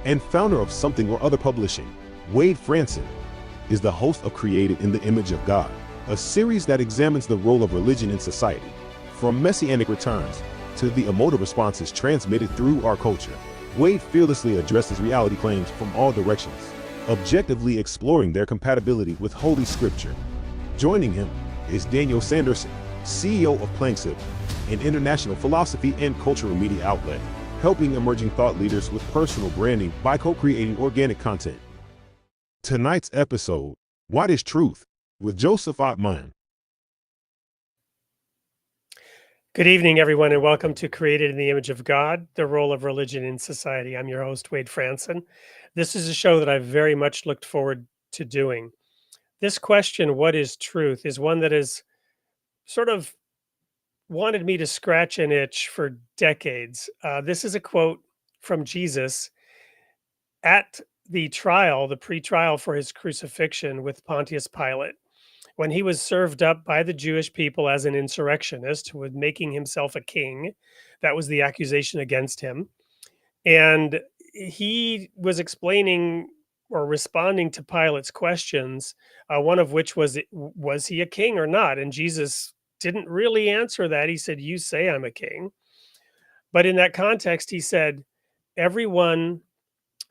and founder of Something or Other Publishing, Wade Fransson, is the host of Created in the Image of God, a series that examines the role of religion in society, from messianic returns to the emotive responses transmitted through our culture. Wade fearlessly addresses reality claims from all directions, objectively exploring their compatibility with Holy Scripture. Joining him is Sanderson, CEO of Planksip, an international philosophy and cultural media outlet, helping emerging thought leaders with personal branding by co-creating organic content. Tonight's episode, What is Truth? With Joseph Atman. Good evening, everyone, and welcome to Created in the Image of God, the role of religion in society. I'm your host, Wade Fransson. This is a show that I've very much looked forward to doing. This question, what is truth, is one that has sort of wanted me to scratch an itch for decades. This is a quote from Jesus at the trial, the pre-trial for his crucifixion with Pontius Pilate, when he was served up by the Jewish people as an insurrectionist who was making himself a king. That was the accusation against him. And he was explaining or responding to Pilate's questions, one of which was he a king or not? And Jesus didn't really answer that. He said, "You say I'm a king." But in that context, he said, "Everyone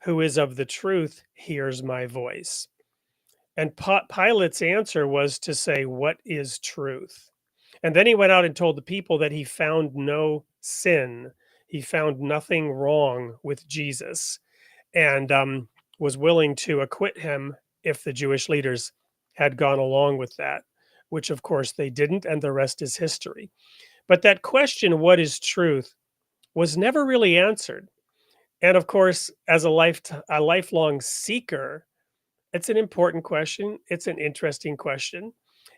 who is of the truth hears my voice." And Pilate's answer was to say, "What is truth?" And then he went out and told the people that he found no sin. He found nothing wrong with Jesus, and was willing to acquit him if the Jewish leaders had gone along with that, which of course they didn't, and the rest is history. But that question, what is truth, was never really answered. And of course, as a lifelong seeker, it's an important question. It's an interesting question.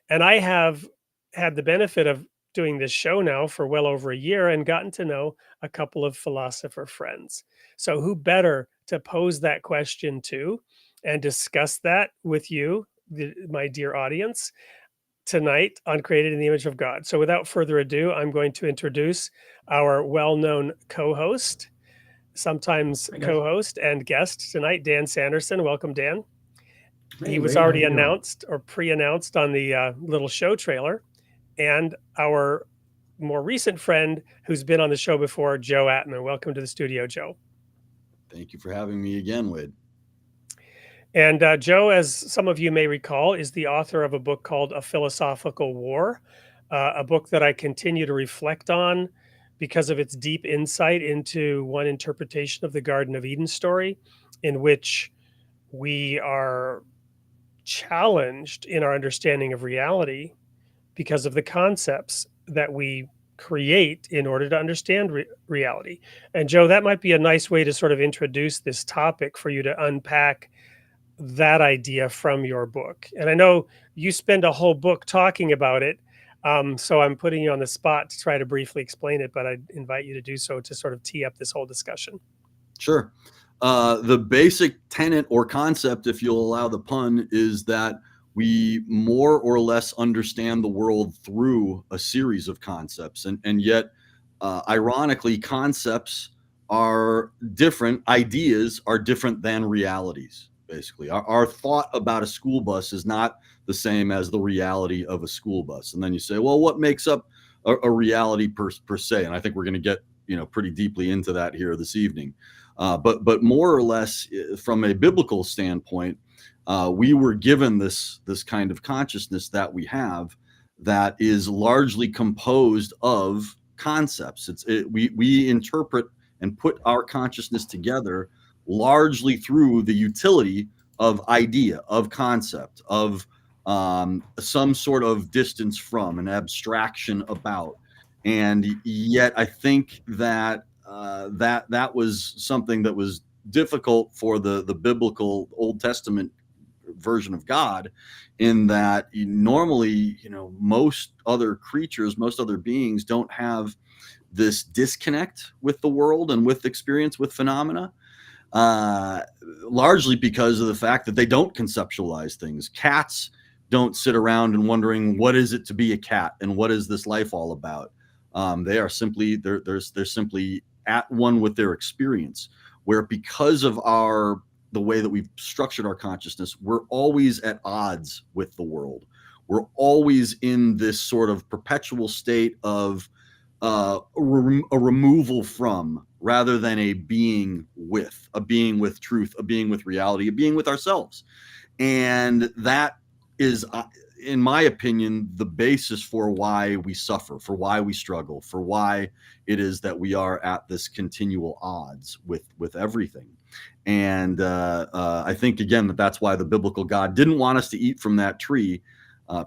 And I have had the benefit of doing this show now for well over a year and gotten to know a couple of philosopher friends. So who better to pose that question to and discuss that with you, my dear audience, tonight on Created in the Image of God. So without further ado, I'm going to introduce our well-known co-host, sometimes co-host and guest tonight, Dan Sanderson. Welcome, Dan. He was already announced or pre-announced on the little show trailer. And our more recent friend who's been on the show before, Joe Atman. Welcome to the studio, Joe. Thank you for having me again, Wade. And Joe, as some of you may recall, is the author of a book called A Philosophical War, a book that I continue to reflect on because of its deep insight into one interpretation of the Garden of Eden story, in which we are challenged in our understanding of reality because of the concepts that we create in order to understand reality. And Joe, that might be a nice way to sort of introduce this topic for you to unpack that idea from your book. And I know you spend a whole book talking about it, so I'm putting you on the spot to try to briefly explain it, but I invite you to do so to sort of tee up this whole discussion. Sure. The basic tenet or concept, if you'll allow the pun, is that we more or less understand the world through a series of concepts. And yet, ironically, concepts are different, ideas are different than realities, basically. Our thought about a school bus is not the same as the reality of a school bus. And then you say, well, what makes up a reality per se? And I think we're going to get pretty deeply into that here this evening. But more or less, from a biblical standpoint, we were given this kind of consciousness that we have that is largely composed of concepts. We interpret and put our consciousness together largely through the utility of idea, of concept, of some sort of distance from, an abstraction about. And yet I think that that was something that was difficult for the biblical Old Testament version of God, in that normally, most other creatures, most other beings don't have this disconnect with the world and with experience, with phenomena, largely because of the fact that they don't conceptualize things. Cats don't sit around and wondering, what is it to be a cat and what is this life all about? They are simply, they're simply at one with their experience. where because of the way that we've structured our consciousness, we're always at odds with the world. We're always in this sort of perpetual state of a removal from, rather than a being with truth, a being with reality, a being with ourselves. And that is, in my opinion, the basis for why we suffer, for why we struggle, for why it is that we are at this continual odds with everything. And I think, again, that's why the biblical God didn't want us to eat from that tree,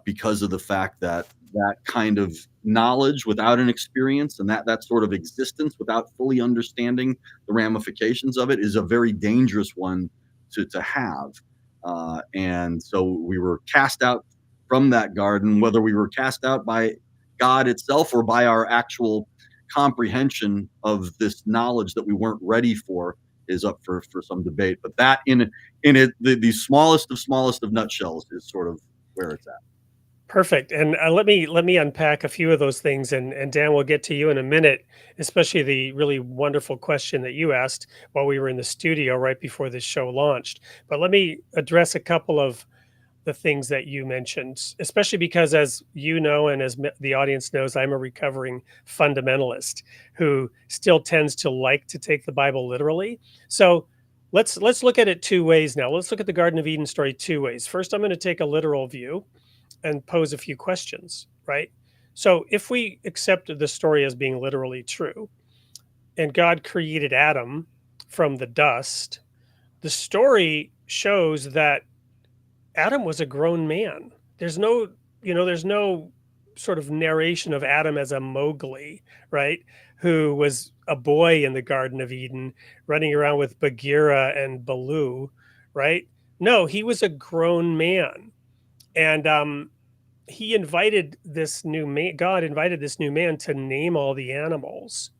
because of the fact that that kind of knowledge without an experience, and that sort of existence without fully understanding the ramifications of it, is a very dangerous one to have. And so we were cast out from that garden, whether we were cast out by God itself or by our actual comprehension of this knowledge that we weren't ready for, is up for some debate. But that in it, the smallest of nutshells is sort of where it's at. Perfect. And let me unpack a few of those things, and Dan, we'll get to you in a minute, especially the really wonderful question that you asked while we were in the studio right before this show launched. But let me address a couple of the things that you mentioned, especially because, as you know, and as the audience knows, I'm a recovering fundamentalist who still tends to like to take the Bible literally. So let's look at it two ways now. Let's look at the Garden of Eden story two ways. First, I'm going to take a literal view and pose a few questions, right? So if we accept the story as being literally true, and God created Adam from the dust, the story shows that Adam was a grown man. There's no sort of narration of Adam as a Mowgli, right? Who was a boy in the Garden of Eden running around with Bagheera and Baloo, right? No, he was a grown man. And he invited this new man, God invited this new man to name all the animals,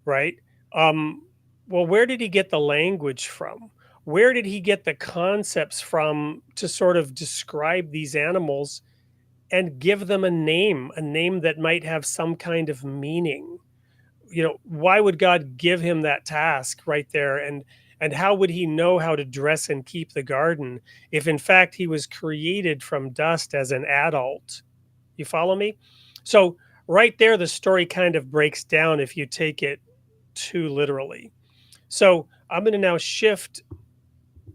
right? Well, where did he get the language from? Where did he get the concepts from to sort of describe these animals and give them a name that might have some kind of meaning? Why would God give him that task right there? And how would he know how to dress and keep the garden if in fact he was created from dust as an adult? You follow me? So right there, the story kind of breaks down if you take it too literally. So I'm going to now shift,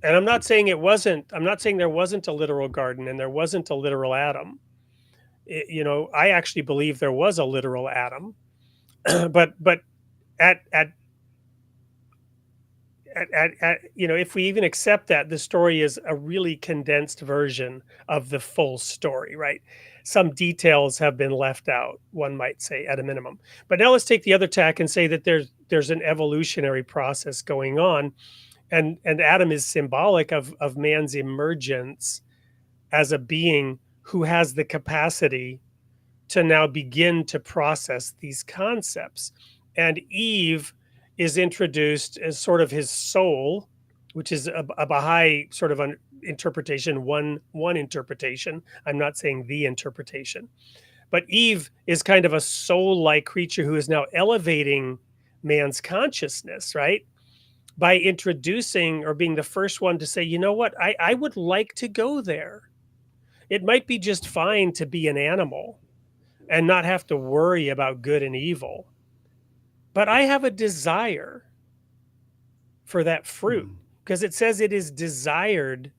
and I'm not saying there wasn't a literal garden and there wasn't a literal Adam. I actually believe there was a literal Adam, but at if we even accept that, the story is a really condensed version of the full story, right? Some details have been left out, one might say, at a minimum. But now let's take the other tack and say that there's an evolutionary process going on, and Adam is symbolic of man's emergence as a being who has the capacity to now begin to process these concepts. And Eve is introduced as sort of his soul, which is a Baha'i sort of an interpretation, one interpretation. I'm not saying the interpretation. But Eve is kind of a soul-like creature who is now elevating man's consciousness, right? By introducing or being the first one to say, you know what, I would like to go there. It might be just fine to be an animal and not have to worry about good and evil. But I have a desire for that fruit because it says it is desired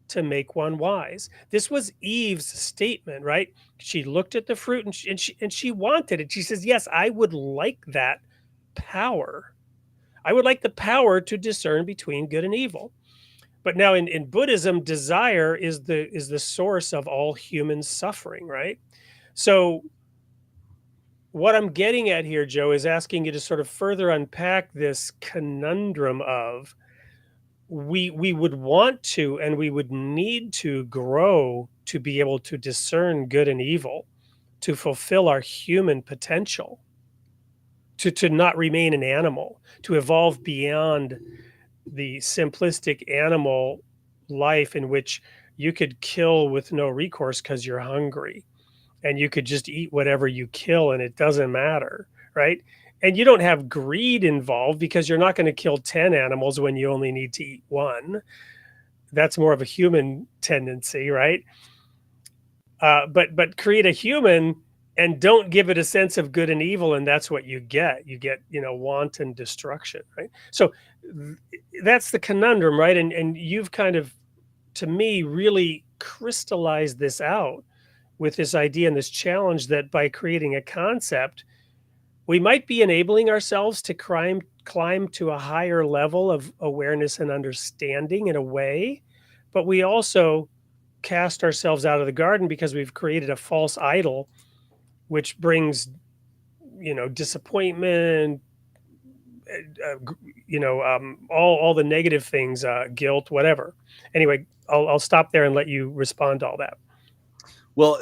to make one wise. This was Eve's statement, right? She looked at the fruit and she wanted it. She says, yes, I would like that power. I would like the power to discern between good and evil. But now in Buddhism, desire is the source of all human suffering, right? So what I'm getting at here, Joe, is asking you to sort of further unpack this conundrum of we would want to and we would need to grow to be able to discern good and evil, to fulfill our human potential, to not remain an animal, to evolve beyond the simplistic animal life in which you could kill with no recourse because you're hungry and you could just eat whatever you kill and it doesn't matter, right? And you don't have greed involved because you're not going to kill 10 animals when you only need to eat one. That's more of a human tendency, right? But create a human and don't give it a sense of good and evil, and that's what you get. You get, wanton destruction, right? So that's the conundrum, right? And you've kind of, to me, really crystallized this out with this idea and this challenge that by creating a concept, we might be enabling ourselves to climb to a higher level of awareness and understanding in a way, but we also cast ourselves out of the garden because we've created a false idol, which brings, disappointment, all the negative things, guilt, whatever. Anyway, I'll stop there and let you respond to all that. Well,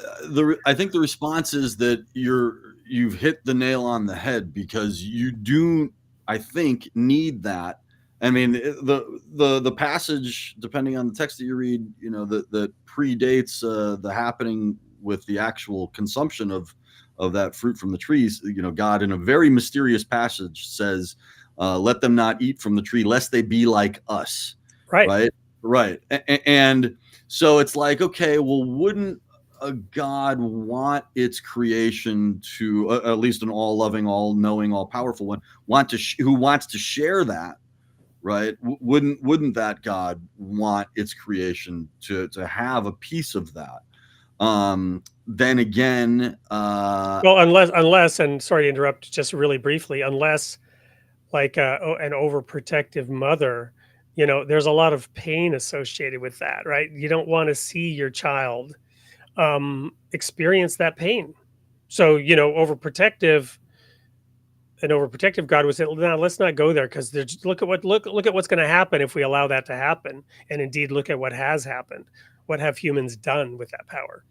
I think the response is that you've hit the nail on the head, because you do, I think, need that. I mean, the passage, depending on the text that you read, that predates the happening with the actual consumption of that fruit from the trees. God, in a very mysterious passage, says, "Let them not eat from the tree, lest they be like us." Right. Right. And so it's like, okay, well, wouldn't a God want its creation to, at least an all-loving, all-knowing, all-powerful one, who wants to share that, right? Wouldn't that God want its creation to have a piece of that? Then again, well, unless, and sorry to interrupt, just really briefly, unless like an overprotective mother, there's a lot of pain associated with that, right? You don't want to see your child experience that pain. So, overprotective God would say, "No, let's not go there, because look at what's going to happen if we allow that to happen." And indeed, look at what has happened. What have humans done with that power?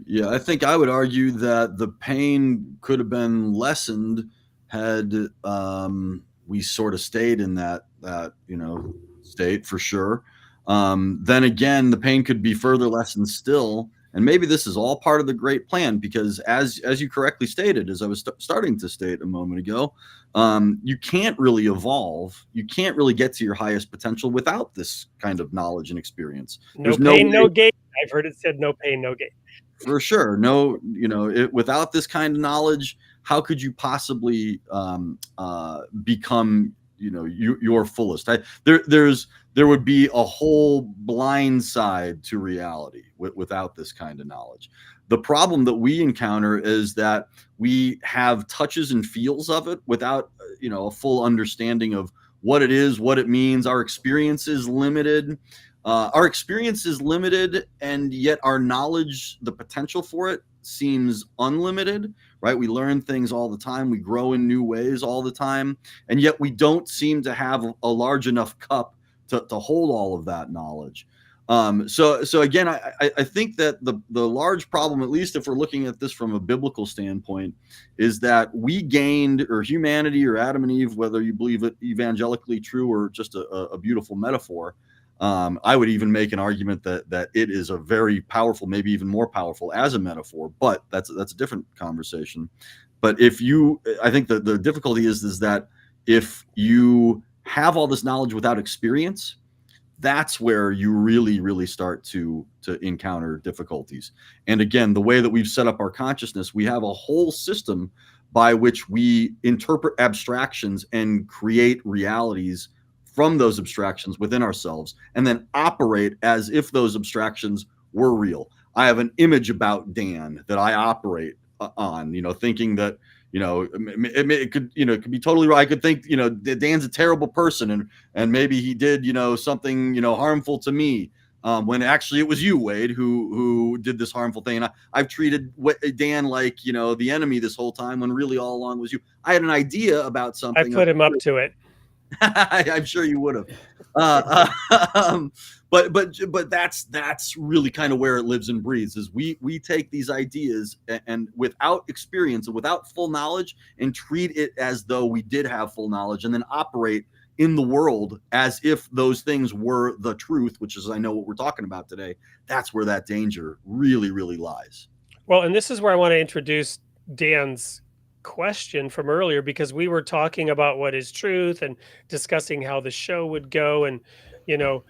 Yeah, I think I would argue that the pain could have been lessened had we sort of stayed in that state, for sure. Then again, the pain could be further lessened still, and maybe this is all part of the great plan, because as you correctly stated, as I was starting to state a moment ago, you can't really evolve, you can't really get to your highest potential without this kind of knowledge and experience. There's no pain, no gain. I've heard it said, no pain, no gain. For sure. No, without this kind of knowledge, how could you possibly become, your fullest? There would be a whole blind side to reality without this kind of knowledge. The problem that we encounter is that we have touches and feels of it without, a full understanding of what it is, what it means. Our experience is limited. And yet our knowledge, the potential for it, seems unlimited, right? We learn things all the time. We grow in new ways all the time. And yet we don't seem to have a large enough cup to hold all of that knowledge. So again, I think that the large problem, at least if we're looking at this from a biblical standpoint, is that we gained, or humanity, or Adam and Eve, whether you believe it evangelically true or just a beautiful metaphor, I would even make an argument that it is a very powerful, maybe even more powerful as a metaphor, but that's a different conversation. But I think the difficulty is that if you have all this knowledge without experience, that's where you really, really start to encounter difficulties. And again, the way that we've set up our consciousness, we have a whole system by which we interpret abstractions and create realities from those abstractions within ourselves, and then operate as if those abstractions were real. I have an image about Dan that I operate on, thinking that, it could be totally right. I could think, Dan's a terrible person, and maybe he did, something, harmful to me, when actually it was you, Wade, who did this harmful thing. And I've treated Dan like, the enemy this whole time, when really all along was you. I had an idea about something. I put him up to it. I'm sure you would have. But that's really kind of where it lives and breathes, is we take these ideas and without experience and without full knowledge, and treat it as though we did have full knowledge, and then operate in the world as if those things were the truth, which is, I know, what we're talking about today. That's where that danger really, really lies. Well, and this is where I want to introduce Dan's question from earlier, because we were talking about what is truth and discussing how the show would go. And, you know,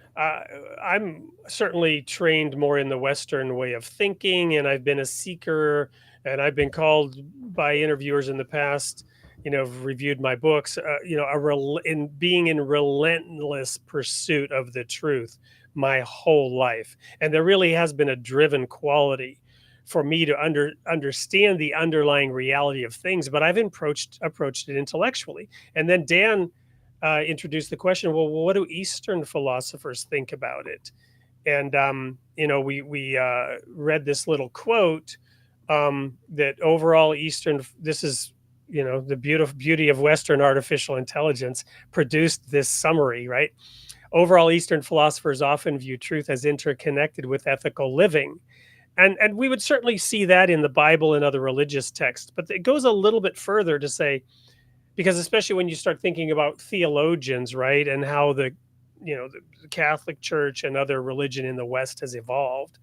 I'm certainly trained more in the Western way of thinking, and I've been a seeker, and I've been called by interviewers in the past, you know, have reviewed my books, you know, in being in relentless pursuit of the truth my whole life. And there really has been a driven quality for me to understand the underlying reality of things, but I've approached it intellectually. And then Dan introduced the question, well, what do Eastern philosophers think about it? And you know, we read this little quote that overall Eastern, this is, you know, the beauty of Western artificial intelligence, produced this summary, right? Overall, Eastern philosophers often view truth as interconnected with ethical living. And we would certainly see that in the Bible and other religious texts, but it goes a little bit further to say, because especially when you start thinking about theologians, right, and how the, you know, the Catholic Church and other religion in the West has evolved,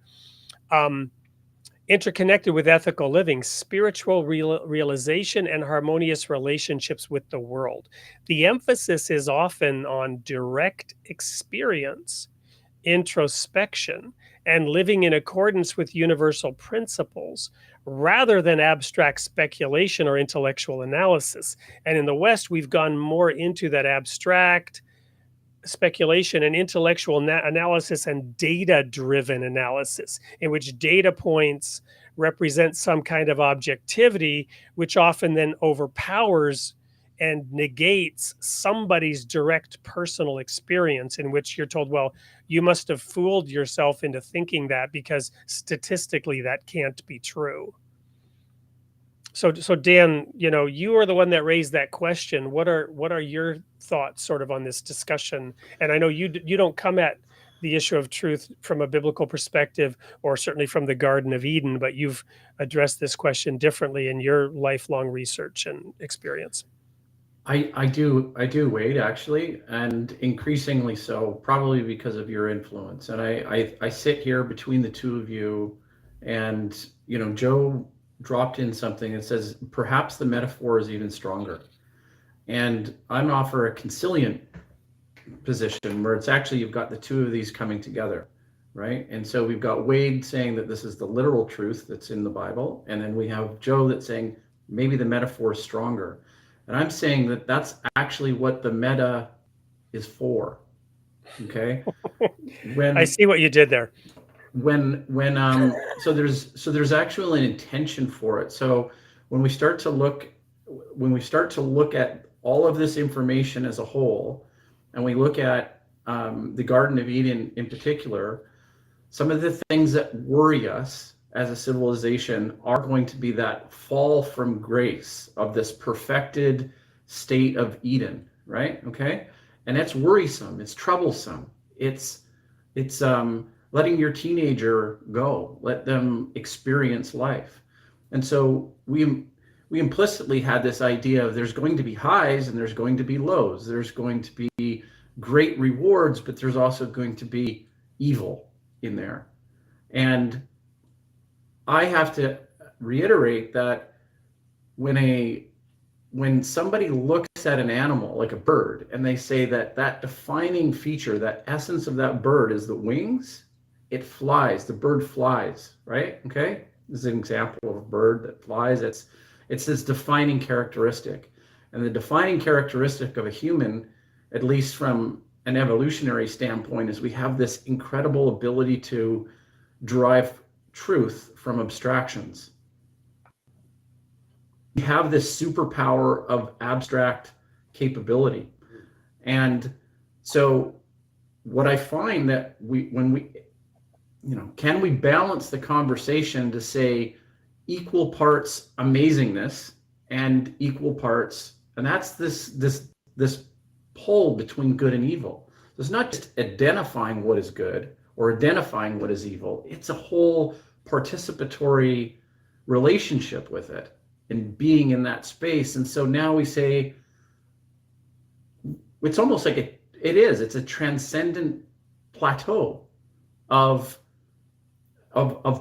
interconnected with ethical living, spiritual realization, and harmonious relationships with the world. The emphasis is often on direct experience, introspection, and living in accordance with universal principles rather than abstract speculation or intellectual analysis. And in the West, we've gone more into that abstract speculation and intellectual analysis and data-driven analysis, in which data points represent some kind of objectivity, which often then overpowers and negates somebody's direct personal experience, in which you're told, well, you must have fooled yourself into thinking that because statistically that can't be true. So Dan, you know, you are the one that raised that question. What are your thoughts sort of on this discussion? And I know you don't come at the issue of truth from a biblical perspective, or certainly from the Garden of Eden, but you've addressed this question differently in your lifelong research and experience. I do, Wade, actually, and increasingly so, probably because of your influence. And I sit here between the two of you, and, you know, Joe dropped in something that says perhaps the metaphor is even stronger. And I'm offer a conciliant position where it's actually, you've got the two of these coming together, right? And so we've got Wade saying that this is the literal truth that's in the Bible. And then we have Joe that's saying maybe the metaphor is stronger. And I'm saying that that's actually what the meta is for. Okay. I see what you did there. So there's actually an intention for it. So when we start to look at all of this information as a whole, and we look at the Garden of Eden in particular, some of the things that worry us as a civilization are going to be that fall from grace of this perfected state of Eden, right? Okay. And that's worrisome. It's troublesome. It's letting your teenager go, let them experience life. And so we implicitly had this idea of there's going to be highs and there's going to be lows. There's going to be great rewards, but there's also going to be evil in there. And I have to reiterate that when somebody looks at an animal like a bird and they say that defining feature, that essence of that bird is the wings, it flies, the bird flies, right? Okay. This is an example of a bird that flies. It's this defining characteristic. And the defining characteristic of a human, at least from an evolutionary standpoint, is we have this incredible ability to derive truth from abstractions. We have this superpower of abstract capability. And so what I find that can we balance the conversation to say equal parts amazingness and equal parts, and that's this pull between good and evil. So it's not just identifying what is good or identifying what is evil. It's a whole participatory relationship with it and being in that space. And so now we say, it's almost like it's a transcendent plateau of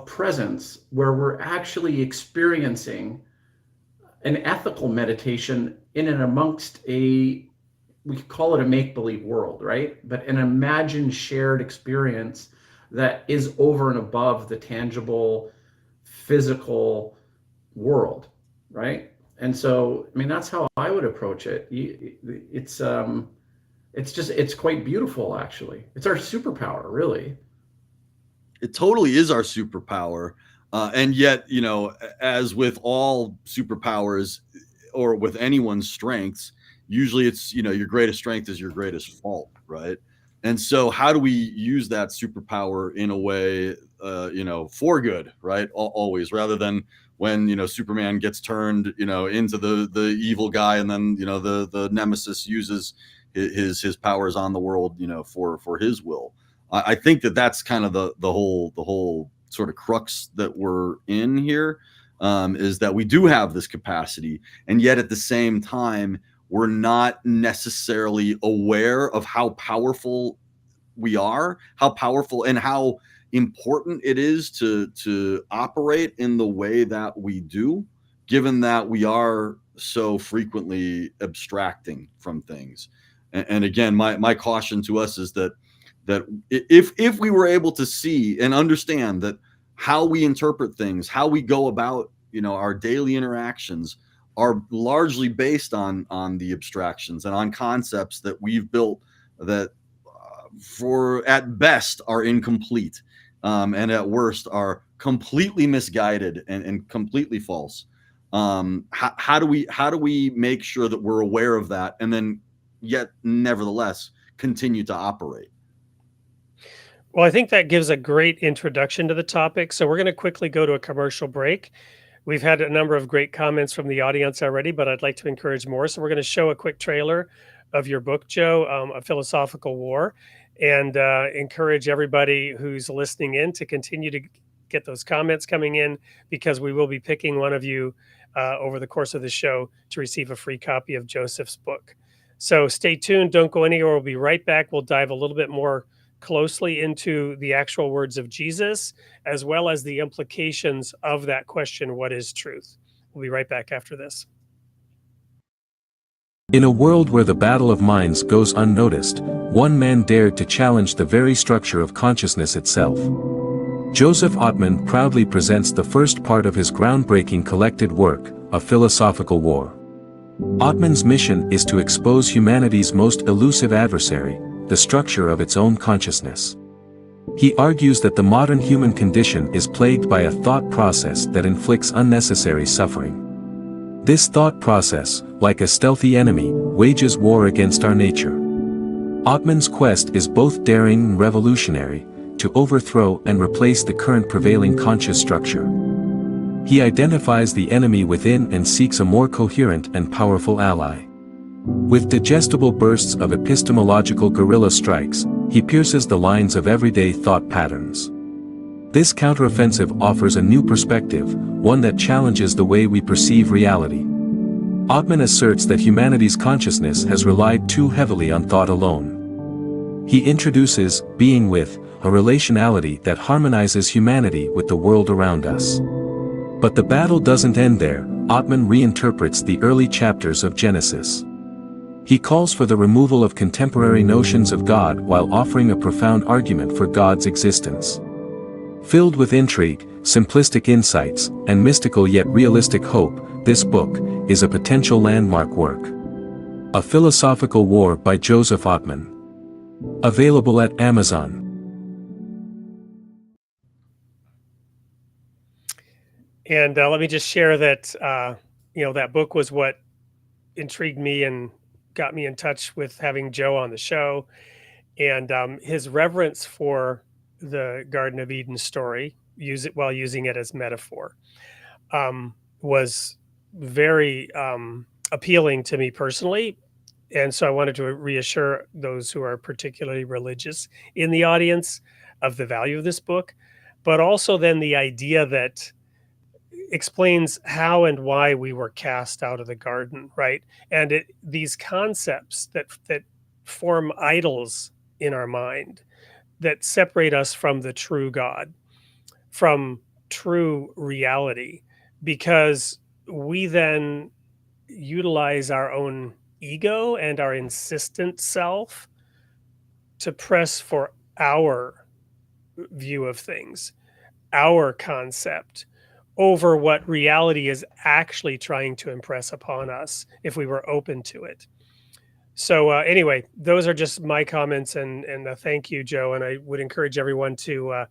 presence where we're actually experiencing an ethical meditation in and amongst we could call it a make-believe world, right? But an imagined shared experience that is over and above the tangible, physical world, right? And so, I mean, that's how I would approach it. It's quite beautiful, actually. It's our superpower, really. It totally is our superpower. And yet, as with all superpowers or with anyone's strengths, usually it's, your greatest strength is your greatest fault, right? And so how do we use that superpower in a way, for good, right? Always, rather than when, Superman gets turned, into the evil guy, and then, the nemesis uses his powers on the world, for his will. I think that's kind of the whole sort of crux that we're in here, is that we do have this capacity, and yet at the same time, we're not necessarily aware of how powerful we are, how powerful and how important it is to operate in the way that we do, given that we are so frequently abstracting from things. And again, my caution to us is that if we were able to see and understand that how we interpret things, how we go about, our daily interactions are largely based on the abstractions and on concepts that we've built that for at best are incomplete, and at worst are completely misguided and completely false. How do we make sure that we're aware of that, and then yet nevertheless continue to operate? Well, I think that gives a great introduction to the topic. So we're going to quickly go to a commercial break. We've had a number of great comments from the audience already, but I'd like to encourage more. So we're going to show a quick trailer of your book, Joe, A Philosophical War, and encourage everybody who's listening in to continue to get those comments coming in, because we will be picking one of you over the course of the show to receive a free copy of Joseph's book. So stay tuned. Don't go anywhere. We'll be right back. We'll dive a little bit more closely into the actual words of Jesus, as well as the implications of that question, what is truth? We'll be right back after this. In a world where the battle of minds goes unnoticed, one man dared to challenge the very structure of consciousness itself. Joseph Atman proudly presents the first part of his groundbreaking collected work, A Philosophical War. Atman's mission is to expose humanity's most elusive adversary, the structure of its own consciousness. He argues that the modern human condition is plagued by a thought process that inflicts unnecessary suffering. This thought process, like a stealthy enemy, wages war against our nature. Atman's quest is both daring and revolutionary, to overthrow and replace the current prevailing conscious structure. He identifies the enemy within and seeks a more coherent and powerful ally. With digestible bursts of epistemological guerrilla strikes, he pierces the lines of everyday thought patterns. This counteroffensive offers a new perspective, one that challenges the way we perceive reality. Atman asserts that humanity's consciousness has relied too heavily on thought alone. He introduces being with, a relationality that harmonizes humanity with the world around us. But the battle doesn't end there. Atman reinterprets the early chapters of Genesis. He calls for the removal of contemporary notions of God while offering a profound argument for God's existence. Filled with intrigue, simplistic insights, and mystical yet realistic hope, this book is a potential landmark work. A Philosophical War by Joseph Atman. Available at Amazon. And let me just share that, that book was what intrigued me and got me in touch with having Joe on the show. And his reverence for the Garden of Eden story, while using it as metaphor, was very appealing to me personally. And so I wanted to reassure those who are particularly religious in the audience of the value of this book, but also then the idea that explains how and why we were cast out of the garden, right? And these concepts that form idols in our mind that separate us from the true God, from true reality, because we then utilize our own ego and our insistent self to press for our view of things, our concept, over what reality is actually trying to impress upon us if we were open to it. So anyway, those are just my comments, and thank you, Joe. And I would encourage everyone to,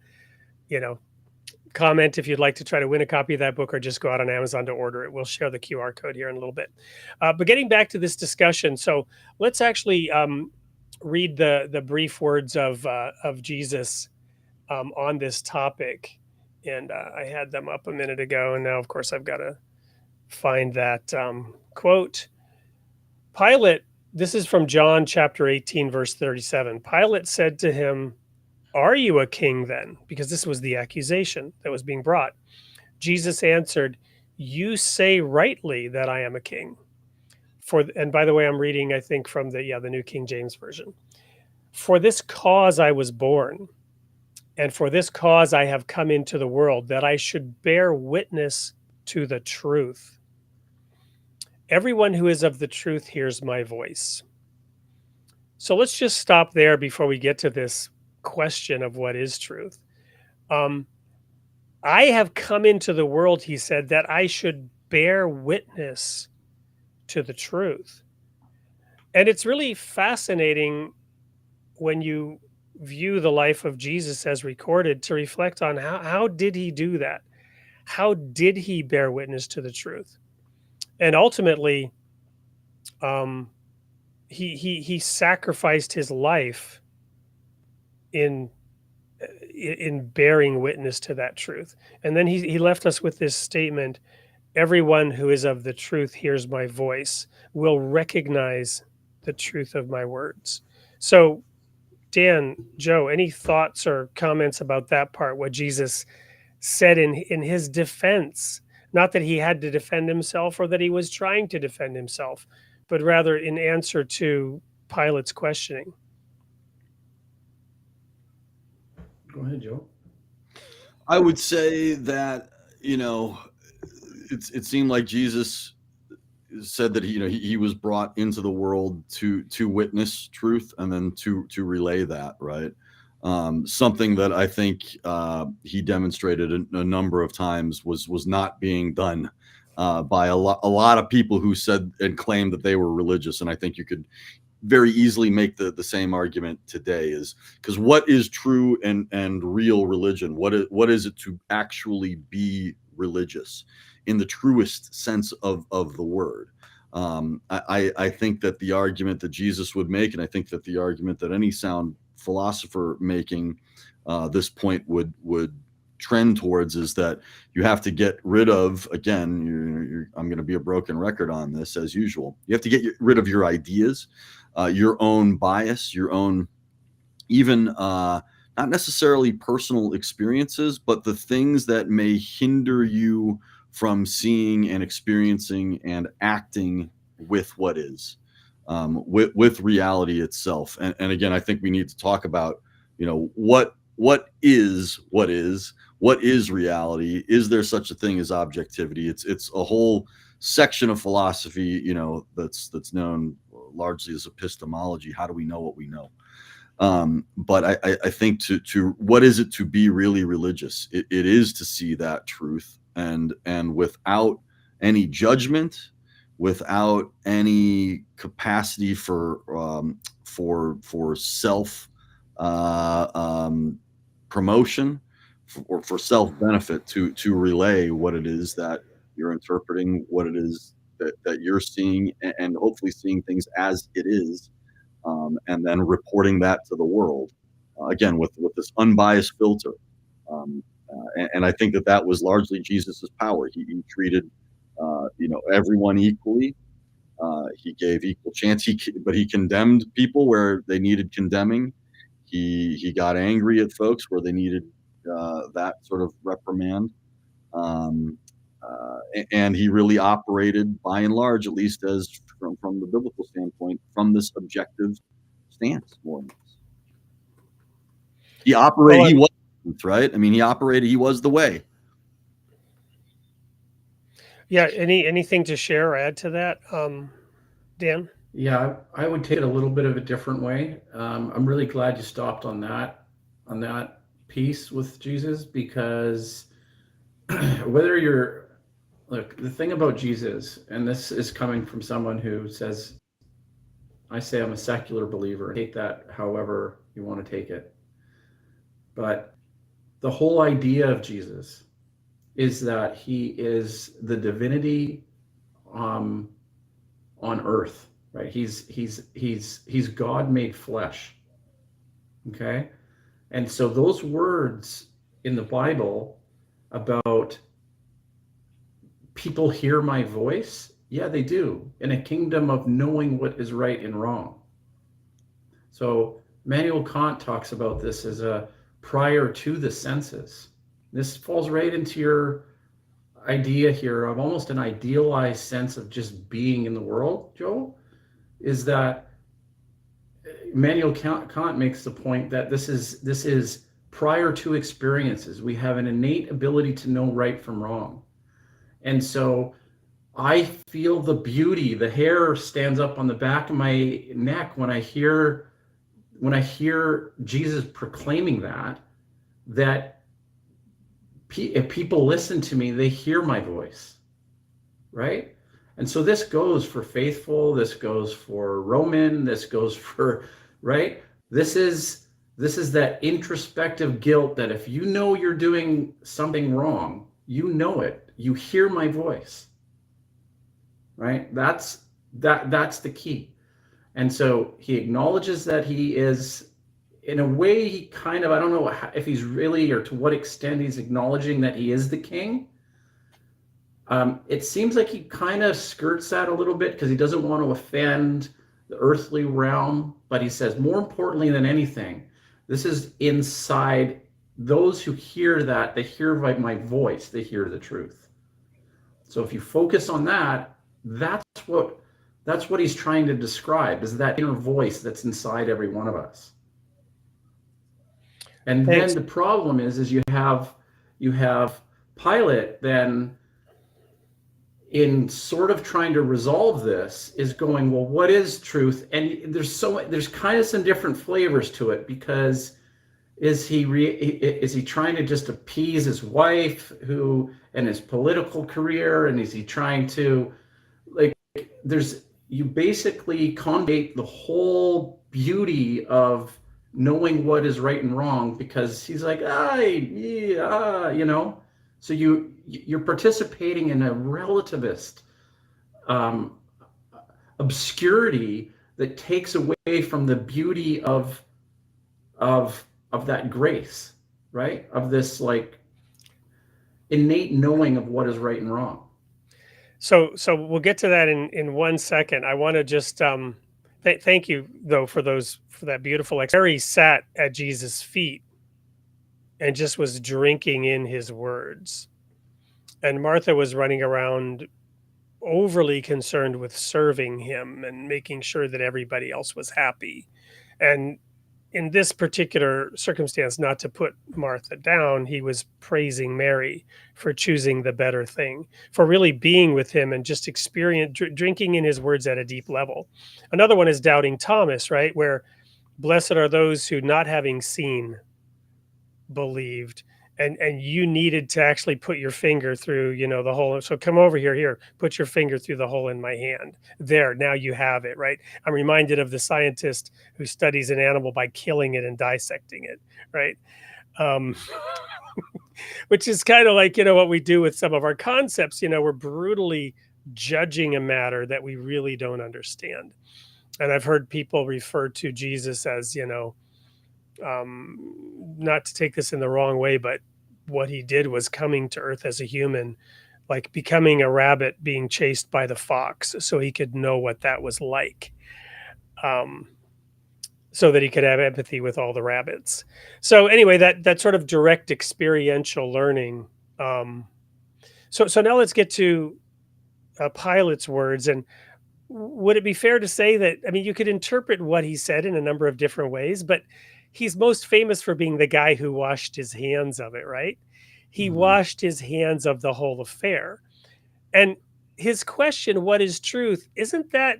comment if you'd like to try to win a copy of that book, or just go out on Amazon to order it. We'll share the QR code here in a little bit. But getting back to this discussion, so let's actually read the brief words of Jesus on this topic. And I had them up a minute ago, and now, of course, I've got to find that quote. Pilate, this is from John chapter 18, verse 37. Pilate said to him, "Are you a king then?" Because this was the accusation that was being brought. Jesus answered, "You say rightly that I am a king." And by the way, I'm reading, I think, from the New King James Version. "For this cause I was born, and for this cause I have come into the world, that I should bear witness to the truth. Everyone who is of the truth hears my voice." So let's just stop there before we get to this question of what is truth. I have come into the world, he said, that I should bear witness to the truth. And it's really fascinating when you view the life of Jesus as recorded to reflect on how did he do that? How did he bear witness to the truth? And ultimately, he sacrificed his life in bearing witness to that truth. And then he left us with this statement: everyone who is of the truth hears my voice, will recognize the truth of my words. So, Dan, Joe, any thoughts or comments about that part, what Jesus said in his defense? Not that he had to defend himself or that he was trying to defend himself, but rather in answer to Pilate's questioning. Go ahead, Joe. I would say that, it seemed like Jesus said that he was brought into the world to witness truth and then to relay that, right? Something that I think he demonstrated a number of times was not being done by a lot of people who said and claimed that they were religious. And I think you could very easily make the same argument today, is because what is true and real religion? What is it to actually be religious in the truest sense of the word? I think that the argument that Jesus would make, and I think that the argument that any sound philosopher making this point would trend towards, is that you have to get rid of, again, I'm going to be a broken record on this as usual. You have to get rid of your ideas, your own bias, your own even not necessarily personal experiences, but the things that may hinder you from seeing and experiencing and acting with what is, with reality itself. And again, I think we need to talk about, what is reality? Is there such a thing as objectivity? It's a whole section of philosophy, that's known largely as epistemology. How do we know what we know? But I think to what is it to be really religious? It is to see that truth and without any judgment, without any capacity for self promotion or for self benefit, to relay what it is that you're interpreting, what it is that you're seeing, and hopefully seeing things as it is. And then reporting that to the world, again, with this unbiased filter. And I think that was largely Jesus's power. He treated, everyone equally. He gave equal chance. But he condemned people where they needed condemning. He got angry at folks where they needed that sort of reprimand. And he really operated, by and large, at least as from the biblical standpoint, from this objective stance, more or less. He operated, he was, right? I mean, he was the way. Yeah. Anything to share or add to that, Dan? Yeah, I would take it a little bit of a different way. I'm really glad you stopped on that piece with Jesus, because whether you're, look, the thing about Jesus, and this is coming from someone who says, I say I'm a secular believer. Take that however you want to take it. But the whole idea of Jesus is that he is the divinity on earth, right? He's God made flesh. Okay? And so those words in the Bible about people hear my voice, yeah, they do, in a kingdom of knowing what is right and wrong. So Immanuel Kant talks about this as a prior to the senses. This falls right into your idea here of almost an idealized sense of just being in the world, Joe, is that Immanuel Kant makes the point that this is prior to experiences. We have an innate ability to know right from wrong. And so I feel the beauty, the hair stands up on the back of my neck when I hear Jesus proclaiming that if people listen to me, they hear my voice, right? And so this goes for faithful, this goes for Roman, this goes for, right? This is that introspective guilt that if you know you're doing something wrong, you know it, you hear my voice, right? That's the key. And so he acknowledges that he is, in a way, he kind of, I don't know if he's really, or to what extent he's acknowledging that he is the king. It seems like he kind of skirts that a little bit because he doesn't want to offend the earthly realm. But he says, more importantly than anything, this is inside those who hear that, they hear my voice, they hear the truth. So if you focus on that, that's what he's trying to describe, is that inner voice that's inside every one of us. And then the problem is you have Pilate then, in sort of trying to resolve this, is going, well, what is truth? And there's kind of some different flavors to it, because is he trying to just appease his wife and his political career, and is he trying to, like, you basically convey the whole beauty of knowing what is right and wrong, because he's like, so you're participating in a relativist obscurity that takes away from the beauty of that grace, right? Of this, like, innate knowing of what is right and wrong. So we'll get to that in 1 second. I want to just thank you though for that beautiful. Mary sat at Jesus' feet and just was drinking in his words, and Martha was running around overly concerned with serving him and making sure that everybody else was happy. And in this particular circumstance, not to put Martha down, he was praising Mary for choosing the better thing, for really being with him and just drinking in his words at a deep level. Another one is doubting Thomas, right? Where blessed are those who, not having seen, believed. And you needed to actually put your finger through, the hole. So come over here, put your finger through the hole in my hand. There, now you have it, right? I'm reminded of the scientist who studies an animal by killing it and dissecting it, right? Which is kind of like, what we do with some of our concepts. We're brutally judging a matter that we really don't understand. And I've heard people refer to Jesus as, not to take this in the wrong way, but what he did was coming to earth as a human, like becoming a rabbit being chased by the fox, so he could know what that was like, so that he could have empathy with all the rabbits. So anyway, that sort of direct experiential learning. So now let's get to Pilate's words. And would it be fair to say that, you could interpret what he said in a number of different ways, but he's most famous for being the guy who washed his hands of it, right? He washed his hands of the whole affair. And his question, what is truth? Isn't that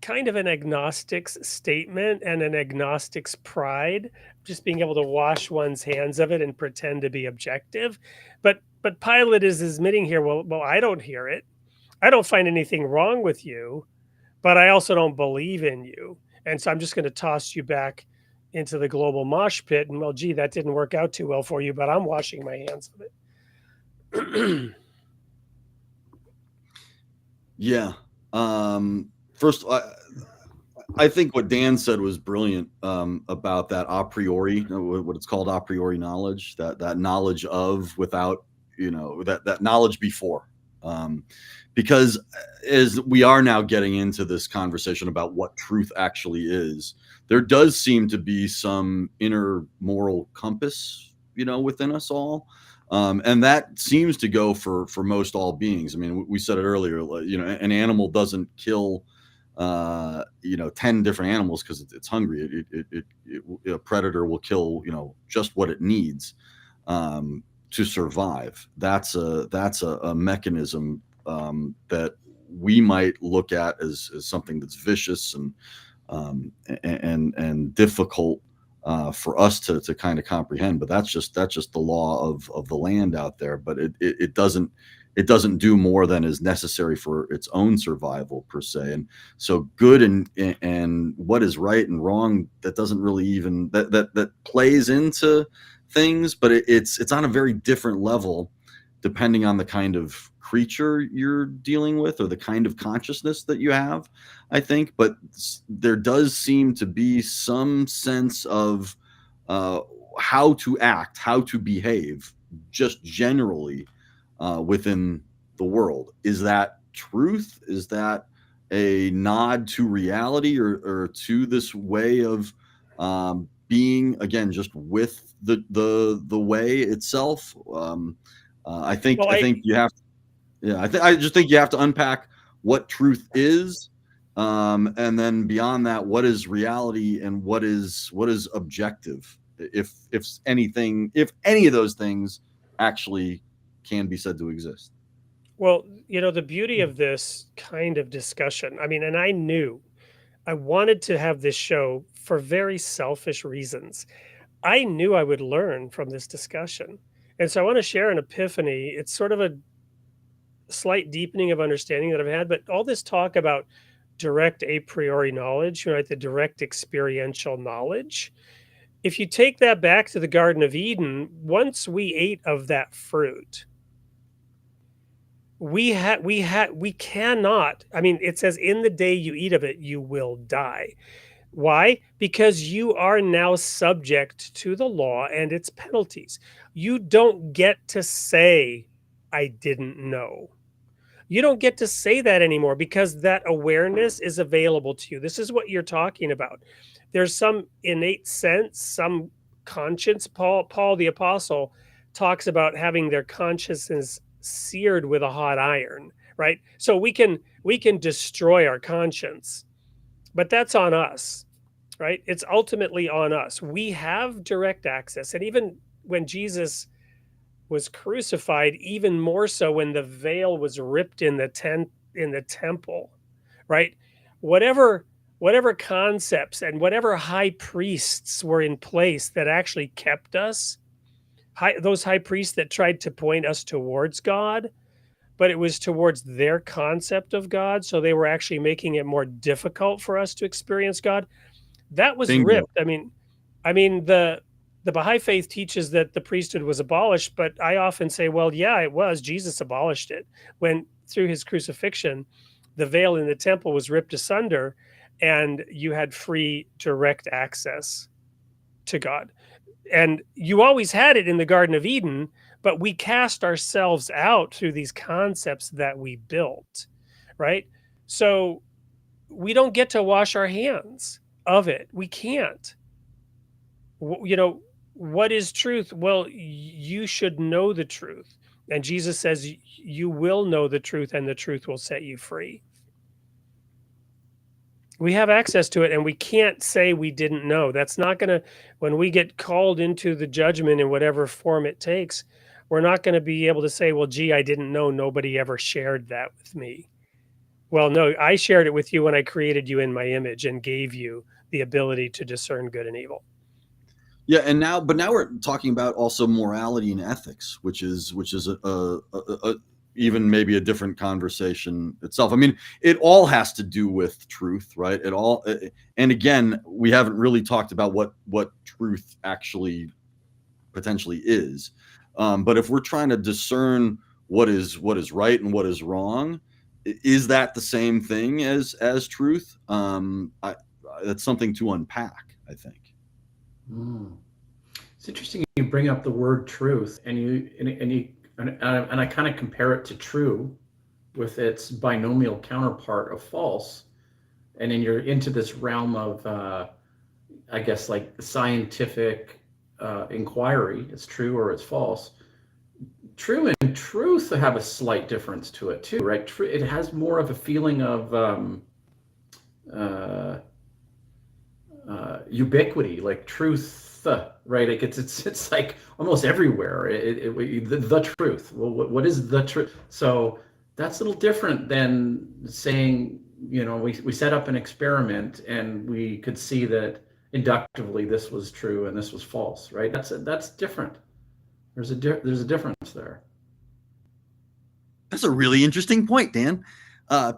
kind of an agnostic's statement and an agnostic's pride, just being able to wash one's hands of it and pretend to be objective? But Pilate is admitting here, well, I don't hear it. I don't find anything wrong with you, but I also don't believe in you. And so I'm just going to toss you back into the global mosh pit. And well, gee, that didn't work out too well for you, but I'm washing my hands of it. Yeah. First, I think what Dan said was brilliant about that a priori, what it's called a priori knowledge, that knowledge of without, that knowledge before. Because as we are now getting into this conversation about what truth actually is, there does seem to be some inner moral compass, within us all. And that seems to go for most all beings. I mean, we said it earlier, an animal doesn't kill, 10 different animals because it's hungry. A predator will kill, just what it needs to survive. That's a mechanism that we might look at as something that's vicious and difficult for us to kind of comprehend. But that's just the law of the land out there. But it doesn't do more than is necessary for its own survival per se. And so good and what is right and wrong, that doesn't really even that plays into things, but it's on a very different level depending on the kind of creature you're dealing with or the kind of consciousness that you have, I think. But there does seem to be some sense of how to act, how to behave just generally within the world. Is that truth? Is that a nod to reality or to this way of being, again, just with the way itself? I think you have to, yeah, I just think you have to unpack what truth is, and then beyond that, what is reality and what is objective, if any of those things actually can be said to exist. Well, the beauty of this kind of discussion, I mean, and I wanted to have this show for very selfish reasons. I knew I would learn from this discussion. And so I want to share an epiphany. It's sort of a slight deepening of understanding that I've had, but all this talk about direct a priori knowledge, right? The direct experiential knowledge. If you take that back to the Garden of Eden, once we ate of that fruit, we cannot, I mean, it says in the day you eat of it, you will die. Why? Because you are now subject to the law and its penalties. You don't get to say, I didn't know. You don't get to say that anymore because that awareness is available to you. This is what you're talking about. There's some innate sense, some conscience. Paul the Apostle talks about having their consciousness seared with a hot iron, right? So we can destroy our conscience, but that's on us, right? It's ultimately on us. We have direct access. And even when Jesus was crucified, even more so when the veil was ripped in the temple, right? Whatever concepts and whatever high priests were in place that actually kept us, those high priests that tried to point us towards God, but it was towards their concept of God. So they were actually making it more difficult for us to experience God. That was Bingo. ripped. I mean, the Baha'i faith teaches that the priesthood was abolished, but I often say, well, yeah, it was. Jesus abolished it when through his crucifixion, the veil in the temple was ripped asunder and you had free direct access to God. And you always had it in the Garden of Eden, but we cast ourselves out through these concepts that we built, right? So we don't get to wash our hands of it. We can't. What is truth? Well, you should know the truth. And Jesus says you will know the truth and the truth will set you free. We have access to it and we can't say we didn't know. That's not going to, when we get called into the judgment in whatever form it takes, we're not going to be able to say, well, gee, I didn't know, nobody ever shared that with me. Well, no, I shared it with you when I created you in my image and gave you the ability to discern good and evil. Yeah, and now we're talking about also morality and ethics, which is a even maybe a different conversation itself. I mean, it all has to do with truth, right? It all, and again, we haven't really talked about what truth actually potentially is. But if we're trying to discern what is right and what is wrong, is that the same thing as truth? That's something to unpack, I think. It's interesting you bring up the word truth, and I kind of compare it to true with its binomial counterpart of false, and then you're into this realm of I guess like scientific inquiry. It's true or it's false. True and truth have a slight difference to it too, right? It has more of a feeling of ubiquity, like truth, right? Like it's like almost everywhere. The truth. Well, what is the truth? So that's a little different than saying, we set up an experiment and we could see that inductively this was true and this was false, right? That's different. There's a difference there. That's a really interesting point, Dan.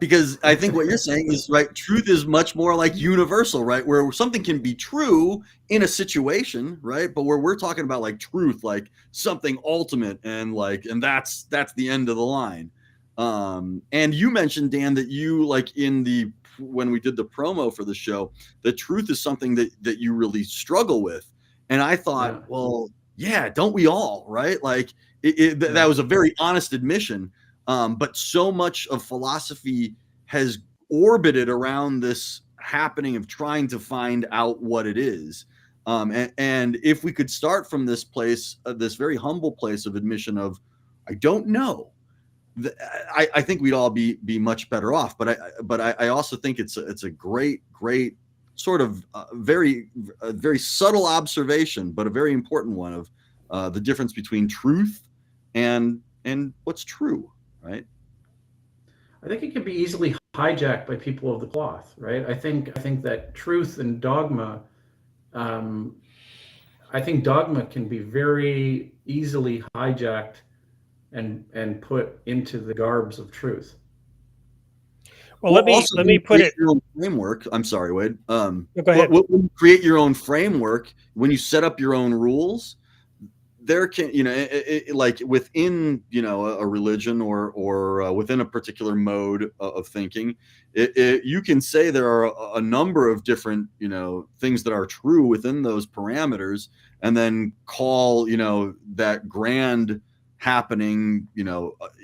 Because I think what you're saying is right. Truth is much more like universal, right? Where something can be true in a situation, right? But where we're talking about like truth, like something ultimate, and that's the end of the line. And you mentioned, Dan, that you when we did the promo for the show, that truth is something that you really struggle with. And I thought, well, yeah, don't we all, right? Like that was a very honest admission. But so much of philosophy has orbited around this happening of trying to find out what it is. And if we could start from this place, this very humble place of admission of, I don't know, I think we'd all be much better off. But I also think it's a great sort of very subtle observation, but a very important one of the difference between truth and what's true. Right. I think it can be easily hijacked by people of the cloth, right? I think that truth and dogma, I think dogma can be very easily hijacked and put into the garbs of truth. Well, let me put it. Your own framework. I'm sorry, Wade. Go ahead. When you create your own framework, when you set up your own rules, there can, like within, a religion or within a particular mode of thinking, you can say there are a number of different, things that are true within those parameters, and then call, that grand happening,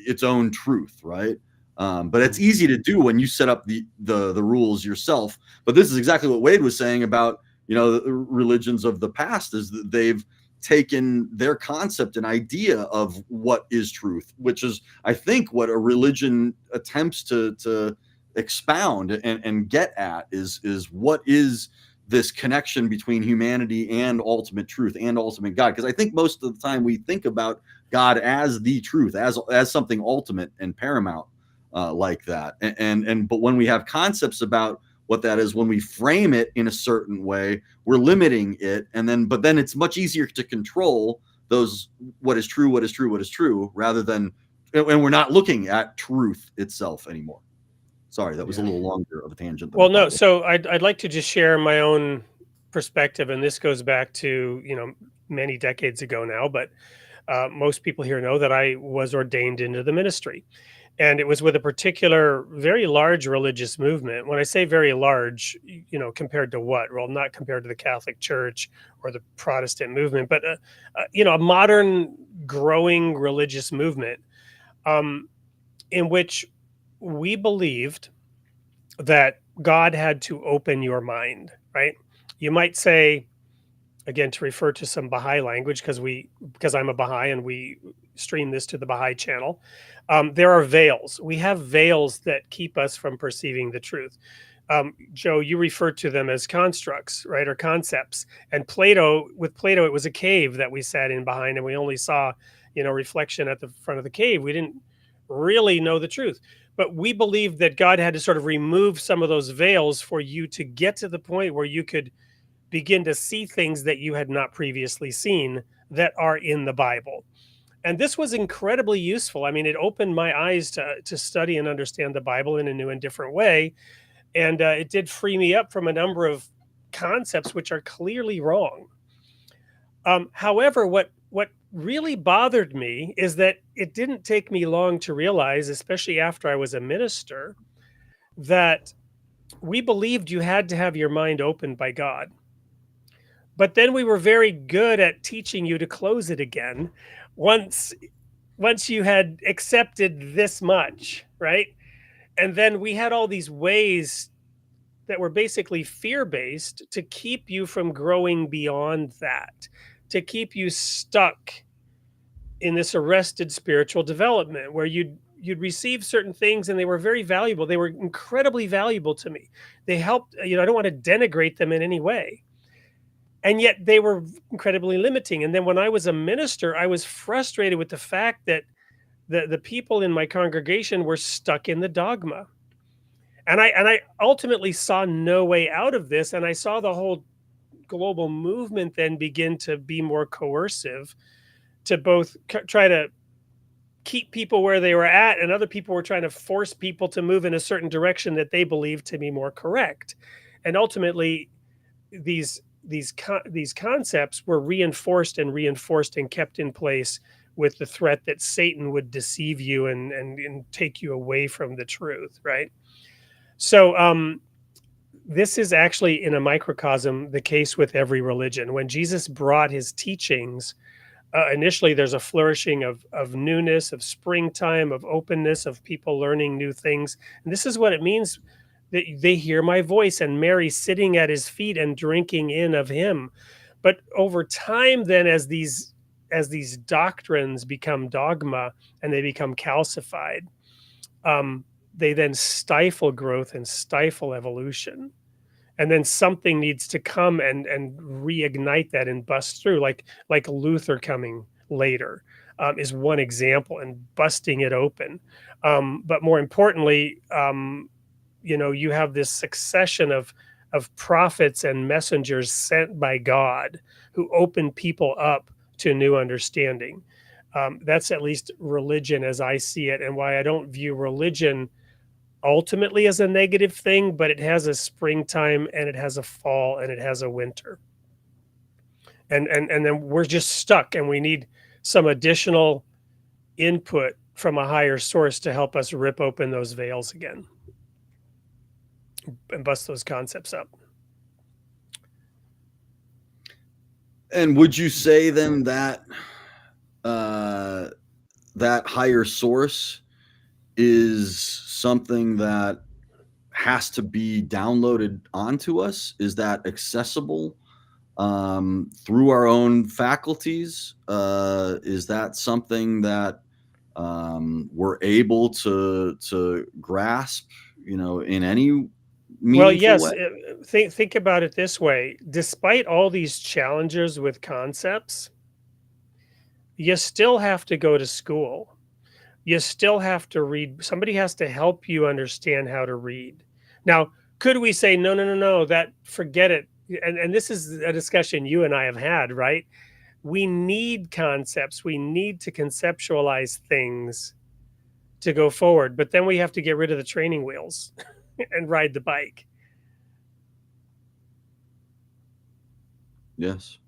its own truth, right? But it's easy to do when you set up the rules yourself. But this is exactly what Wade was saying about, the religions of the past, is that they've taken their concept and idea of what is truth, which is, I think, what a religion attempts to expound and get at is what is this connection between humanity and ultimate truth and ultimate God. Because I think most of the time we think about God as the truth, as something ultimate and paramount, like that. But when we have concepts about what that is, when we frame it in a certain way, we're limiting it. But then it's much easier to control those, what is true, rather than, and we're not looking at truth itself anymore. Sorry, that was a little longer of a tangent. Well, no. So I'd like to just share my own perspective. And this goes back to, many decades ago now, but most people here know that I was ordained into the ministry. And it was with a particular very large religious movement. When I say very large, compared to what? Well, not compared to the Catholic Church or the Protestant movement, but, a modern growing religious movement in which we believed that God had to open your mind, right? You might say, again, to refer to some Baha'i language, because I'm a Baha'i and we stream this to the Baha'i channel. There are veils. We have veils that keep us from perceiving the truth. Joe, you referred to them as constructs, right? Or concepts. And with Plato, it was a cave that we sat in behind, and we only saw, reflection at the front of the cave. We didn't really know the truth, but we believed that God had to sort of remove some of those veils for you to get to the point where you could begin to see things that you had not previously seen that are in the Bible. And this was incredibly useful. I mean, it opened my eyes to study and understand the Bible in a new and different way. And it did free me up from a number of concepts which are clearly wrong. However, what really bothered me is that it didn't take me long to realize, especially after I was a minister, that we believed you had to have your mind opened by God. But then we were very good at teaching you to close it again once you had accepted this much, right? And then we had all these ways that were basically fear-based to keep you from growing beyond that, to keep you stuck in this arrested spiritual development where you'd receive certain things and they were very valuable. They were incredibly valuable to me. They helped, I don't want to denigrate them in any way. And yet they were incredibly limiting. And then when I was a minister, I was frustrated with the fact that the people in my congregation were stuck in the dogma. And I ultimately saw no way out of this. And I saw the whole global movement then begin to be more coercive, to both try to keep people where they were at, and other people were trying to force people to move in a certain direction that they believed to be more correct. And ultimately, these concepts were reinforced and kept in place with the threat that Satan would deceive you and take you away from the truth, right? So this is actually, in a microcosm, the case with every religion. When Jesus brought his teachings, initially there's a flourishing of newness, of springtime, of openness, of people learning new things. And this is what it means that they hear my voice, and Mary sitting at his feet and drinking in of him. But over time, then, as these doctrines become dogma and they become calcified, they then stifle growth and stifle evolution. And then something needs to come and reignite that and bust through, like Luther coming later is one example, and busting it open. But more importantly, you have this succession of prophets and messengers sent by God who open people up to new understanding. That's at least religion as I see it, and why I don't view religion ultimately as a negative thing, but it has a springtime and it has a fall and it has a winter. And then we're just stuck, and we need some additional input from a higher source to help us rip open those veils again and bust those concepts up. And would you say then that that higher source is something that has to be downloaded onto us? Is that accessible through our own faculties? Is that something that we're able to grasp, in any meaningful way? Think about it this way. Despite all these challenges with concepts, you still have to go to school. You still have to read. Somebody has to help you understand how to read. Now, could we say, no, that forget it? And this is a discussion you and I have had, right? We need concepts. We need to conceptualize things to go forward. But then we have to get rid of the training wheels and ride the bike. Yes.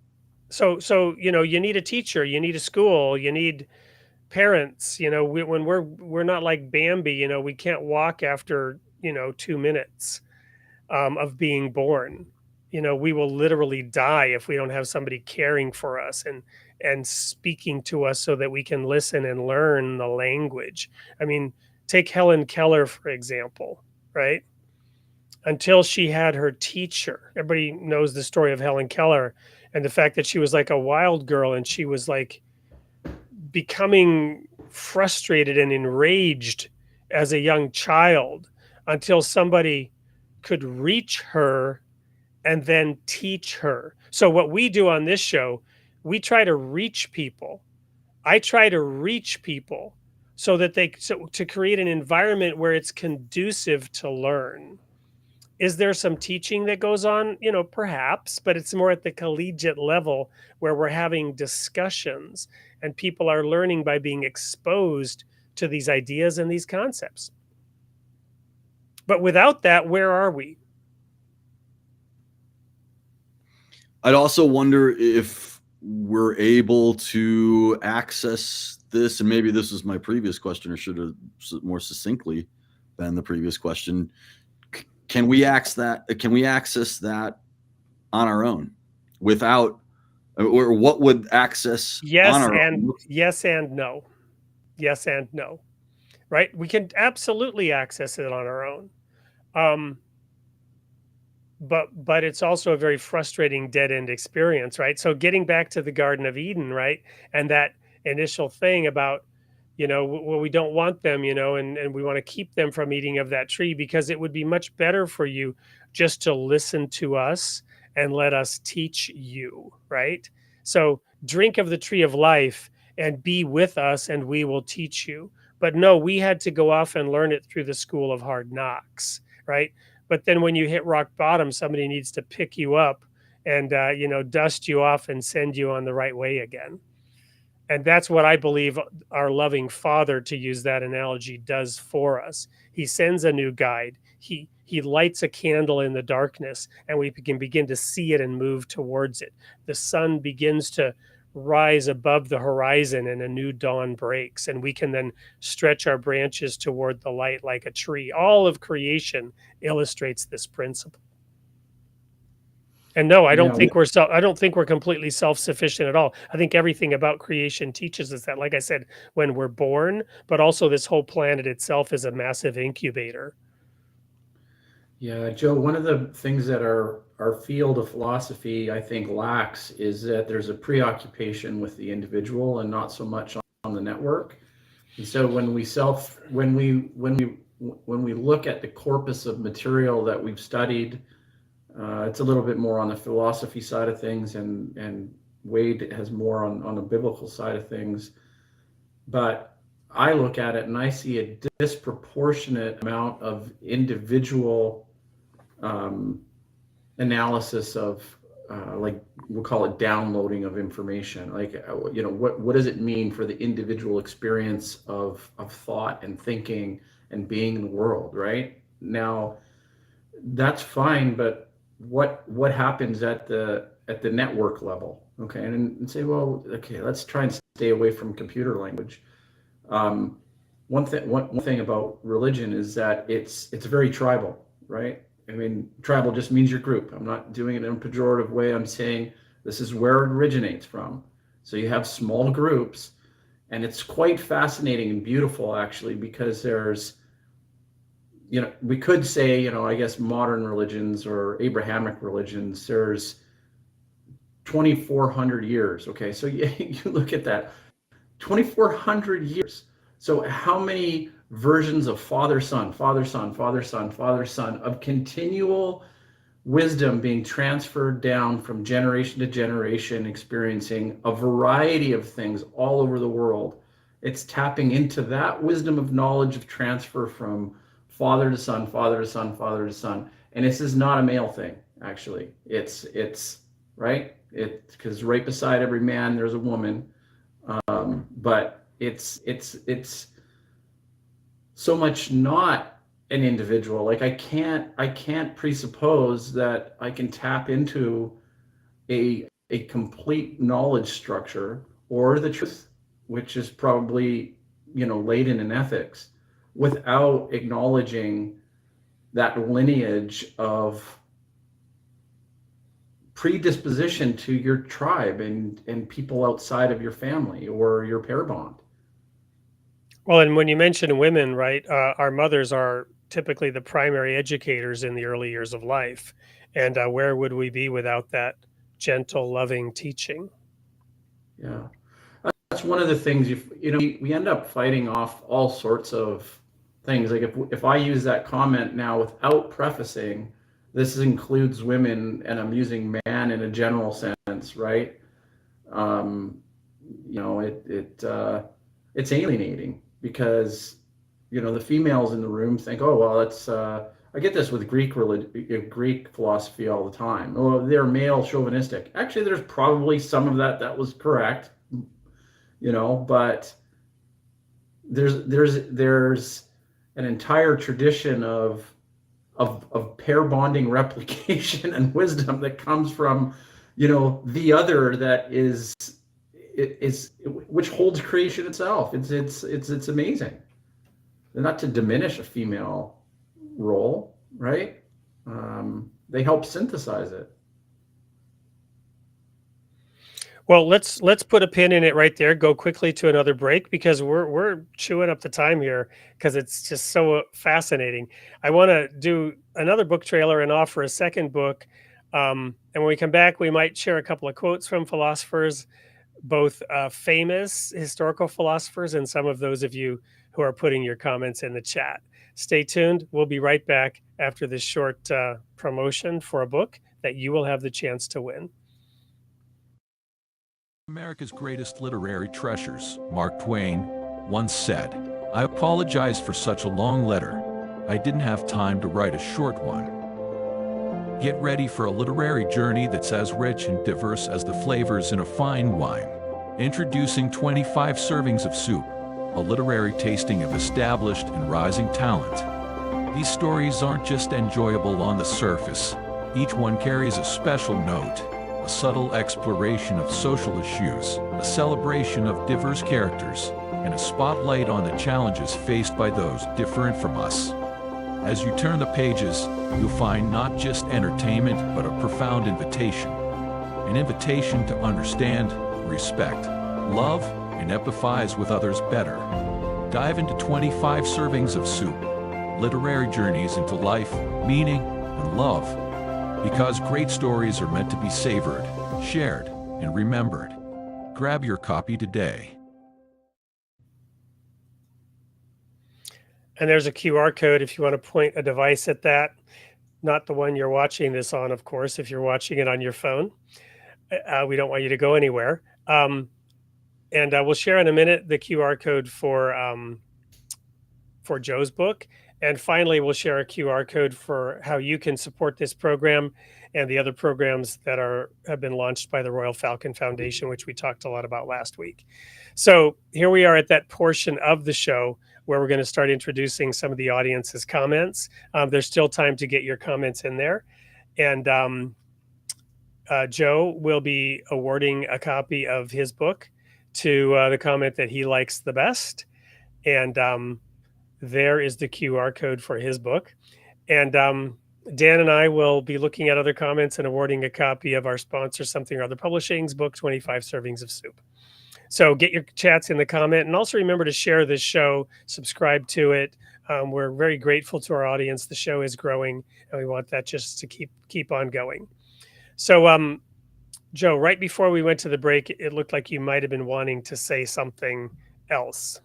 So you need a teacher, you need a school, you need parents. When we're not like Bambi, we can't walk after 2 minutes of being born. We will literally die if we don't have somebody caring for us and speaking to us so that we can listen and learn the language. I mean, take Helen Keller, for example, right? Until she had her teacher. Everybody knows the story of Helen Keller and the fact that she was like a wild girl, and she was like becoming frustrated and enraged as a young child until somebody could reach her and then teach her. So what we do on this show, we try to reach people I try to reach people so that to create an environment where it's conducive to learn. Is there some teaching that goes on? Perhaps, but it's more at the collegiate level where we're having discussions and people are learning by being exposed to these ideas and these concepts. But without that, where are we? I'd also wonder if we're able to access this, and maybe this was my previous question, or should have more succinctly been the previous question. Can we access that on our own without, or what would access Yes on our and own? yes and no. Yes and no. Right? We can absolutely access it on our own. But it's also a very frustrating dead-end experience, right? So getting back to the Garden of Eden, right? And that initial thing about, well, we don't want them, and we want to keep them from eating of that tree because it would be much better for you just to listen to us and let us teach you, right? So drink of the tree of life and be with us and we will teach you. But no, we had to go off and learn it through the school of hard knocks, right? But then when you hit rock bottom, somebody needs to pick you up and, dust you off and send you on the right way again. And that's what I believe our loving Father, to use that analogy, does for us. He sends a new guide. He lights a candle in the darkness and we can begin to see it and move towards it. The sun begins to rise above the horizon and a new dawn breaks, and we can then stretch our branches toward the light like a tree. All of creation illustrates this principle. And no, I don't think we're completely self-sufficient at all. I think everything about creation teaches us that, like I said, when we're born, but also this whole planet itself is a massive incubator. Yeah, Joe, one of the things that our field of philosophy, I think, lacks is that there's a preoccupation with the individual and not so much on the network. And so when we look at the corpus of material that we've studied, it's a little bit more on the philosophy side of things, and Wade has more on the biblical side of things. But I look at it and I see a disproportionate amount of individual analysis of, like, we'll call it downloading of information. Like, what does it mean for the individual experience of thought and thinking and being in the world, right? Now, that's fine, but what happens at the network level? Okay, and say, well, okay, let's try and stay away from computer language. One thing about religion is that it's very tribal, right? I mean, tribal just means your group. I'm not doing it in a pejorative way. I'm saying this is where it originates from. So you have small groups, and it's quite fascinating and beautiful, actually, because there's, we could say, I guess modern religions or Abrahamic religions, there's 2,400 years. Okay, so you look at that, 2,400 years. So how many versions of Father, Son, Father, Son, Father, Son, Father, Son, of continual wisdom being transferred down from generation to generation, experiencing a variety of things all over the world. It's tapping into that wisdom of knowledge of transfer from father to son, father to son, father to son. And this is not a male thing, actually. It's right. Because right beside every man, there's a woman. But it's so much not an individual. Like, I can't presuppose that I can tap into a complete knowledge structure or the truth, which is probably, laden in ethics, without acknowledging that lineage of predisposition to your tribe and people outside of your family or your pair bond. Well, and when you mention women, right, our mothers are typically the primary educators in the early years of life. And where would we be without that gentle, loving teaching? Yeah. That's one of the things, we end up fighting off all sorts of things. Like, if I use that comment now without prefacing, this includes women, and I'm using man in a general sense, right? it's alienating because, the females in the room think, oh, well, it's, I get this with Greek philosophy all the time. Oh, they're male chauvinistic. Actually, there's probably some of that was correct, but there's an entire tradition of pair bonding replication and wisdom that comes from, the other that is which holds creation itself. It's amazing. Not to diminish a female role, right? They help synthesize it. Well, let's put a pin in it right there. Go quickly to another break because we're chewing up the time here because it's just so fascinating. I want to do another book trailer and offer a second book. And when we come back, we might share a couple of quotes from philosophers, both famous historical philosophers and some of those of you who are putting your comments in the chat. Stay tuned. We'll be right back after this short promotion for a book that you will have the chance to win. America's greatest literary treasures, Mark Twain, once said, "I apologize for such a long letter. I didn't have time to write a short one." Get ready for a literary journey that's as rich and diverse as the flavors in a fine wine. Introducing 25 Servings of Soup, a literary tasting of established and rising talent. These stories aren't just enjoyable on the surface. Each one carries a special note, a subtle exploration of social issues, a celebration of diverse characters, and a spotlight on the challenges faced by those different from us. As you turn the pages, you'll find not just entertainment, but a profound invitation. An invitation to understand, respect, love, and empathize with others better. Dive into 25 Servings of Soup, literary journeys into life, meaning, and love. Because great stories are meant to be savored, shared, and remembered. Grab your copy today. And there's a QR code if you want to point a device at that. Not the one you're watching this on, of course, if you're watching it on your phone. We don't want you to go anywhere. And we'll share in a minute the QR code for Joe's book. And finally, we'll share a QR code for how you can support this program and the other programs that have been launched by the Royal Falcon Foundation, which we talked a lot about last week. So here we are at that portion of the show where we're going to start introducing some of the audience's comments. There's still time to get your comments in there. And Joe will be awarding a copy of his book to the comment that he likes the best. And there is the QR code for his book. And Dan and I will be looking at other comments and awarding a copy of our sponsor, Something or Other Publishing's book, 25 Servings of Soup. So get your chats in the comment, and also remember to share this show, subscribe to it. We're very grateful to our audience. The show is growing, and we want that just to keep on going. So, Joe, right before we went to the break, it looked like you might have been wanting to say something else.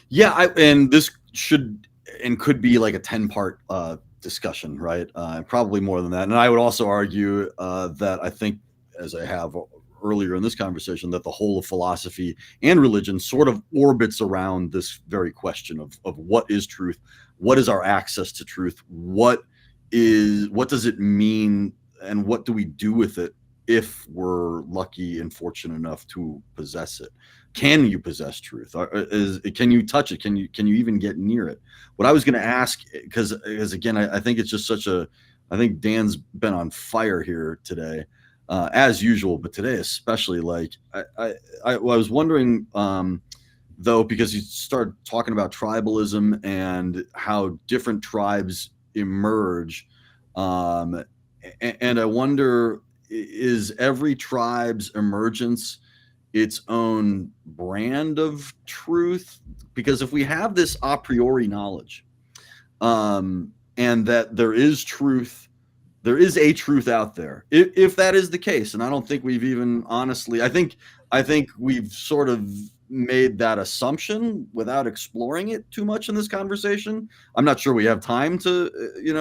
Yeah, and this should and could be like a 10-part discussion, right? Probably more than that. And I would also argue that I think, as I have earlier in this conversation, that the whole of philosophy and religion sort of orbits around this very question of what is truth, what is our access to truth, what does it mean, and what do we do with it if we're lucky and fortunate enough to possess it. Can you possess truth? Can you touch it? Can you even get near it? What I was going to ask, because again, I think it's just I think Dan's been on fire here today, as usual, but today especially. Like I was wondering, though, because you started talking about tribalism and how different tribes emerge, and I wonder, is every tribe's emergence its own brand of truth? Because if we have this a priori knowledge, and that there is truth, there is a truth out there, if that is the case, and I don't think we've even honestly, I think we've sort of made that assumption without exploring it too much in this conversation. I'm not sure we have time to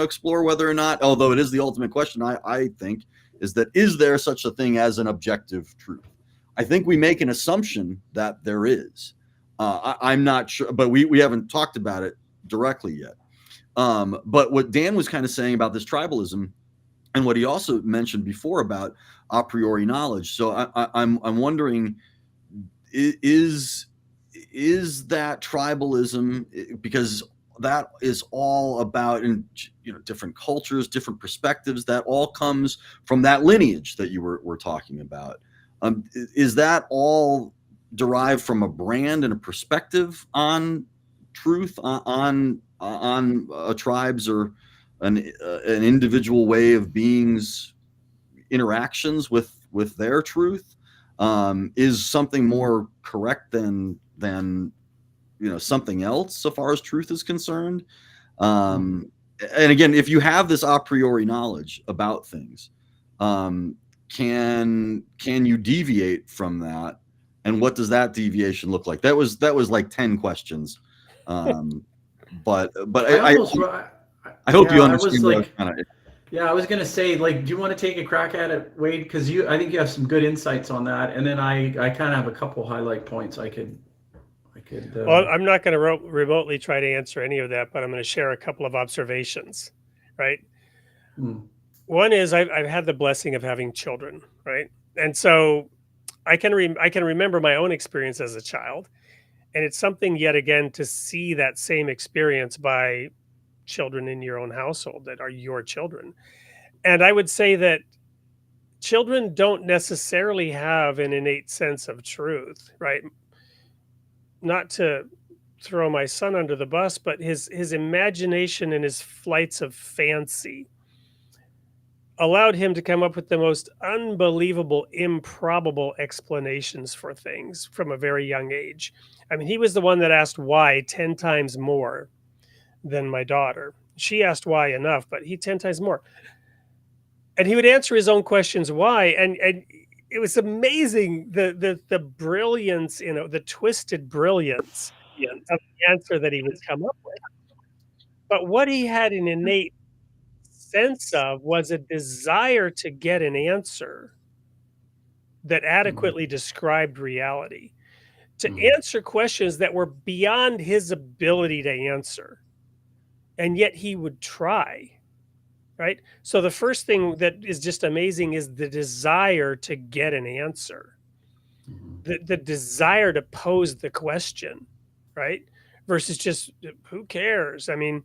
explore whether or not, although it is the ultimate question, I think, is there such a thing as an objective truth? I think we make an assumption that there is. I'm not sure, but we haven't talked about it directly yet. But what Dan was kind of saying about this tribalism, and what he also mentioned before about a priori knowledge. So I'm wondering, is that tribalism, because that is all about, in different cultures, different perspectives, that all comes from that lineage that you were talking about. Is that all derived from a brand and a perspective on truth, on a tribe's or an individual way of being's interactions with their truth? Is something more correct than something else so far as truth is concerned? And again, if you have this a priori knowledge about things, can you deviate from that? And what does that deviation look like? That was like 10 questions. But I hope you understand. I was going to say, like, do you want to take a crack at it, Wade? Because I think you have some good insights on that. And then I kind of have a couple highlight points I could. Well, I'm not going to remotely try to answer any of that, but I'm going to share a couple of observations, right? One is I've had the blessing of having children, right? And so I can remember my own experience as a child, and it's something yet again to see that same experience by children in your own household that are your children. And I would say that children don't necessarily have an innate sense of truth, right? Not to throw my son under the bus, but his imagination and his flights of fancy allowed him to come up with the most unbelievable, improbable explanations for things from a very young age. I mean, he was the one that asked why 10 times more than my daughter. She asked why enough, but he 10 times more. And he would answer his own questions why. And it was amazing, the brilliance, the twisted brilliance of the answer that he would come up with. But what he had an innate sense of was a desire to get an answer that adequately described reality, to answer questions that were beyond his ability to answer. And yet he would try, right? So the first thing that is just amazing is the desire to get an answer, the desire to pose the question, right? Versus just, who cares? I mean,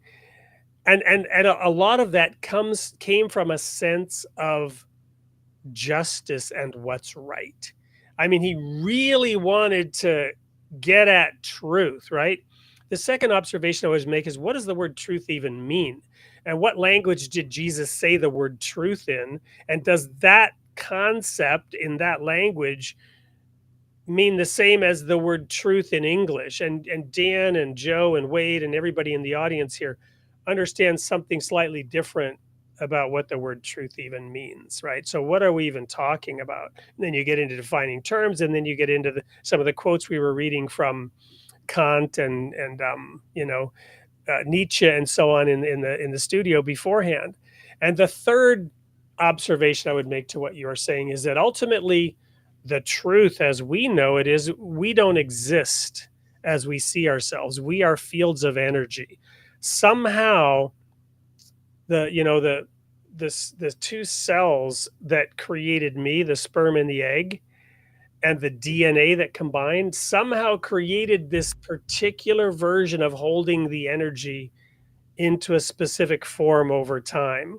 and a lot of that came from a sense of justice and what's right. I mean, he really wanted to get at truth, right? The second observation I always make is, what does the word truth even mean? And what language did Jesus say the word truth in? And does that concept in that language mean the same as the word truth in English? And Dan and Joe and Wade and everybody in the audience here understands something slightly different about what the word truth even means, right? So what are we even talking about? And then you get into defining terms, and then you get into some of the quotes we were reading from Kant and Nietzsche and so on in the studio beforehand. And the third observation I would make to what you are saying is that ultimately the truth as we know it is, we don't exist as we see ourselves. We are fields of energy. Somehow the two cells that created me, the sperm and the egg, and the DNA that combined somehow created this particular version of holding the energy into a specific form over time,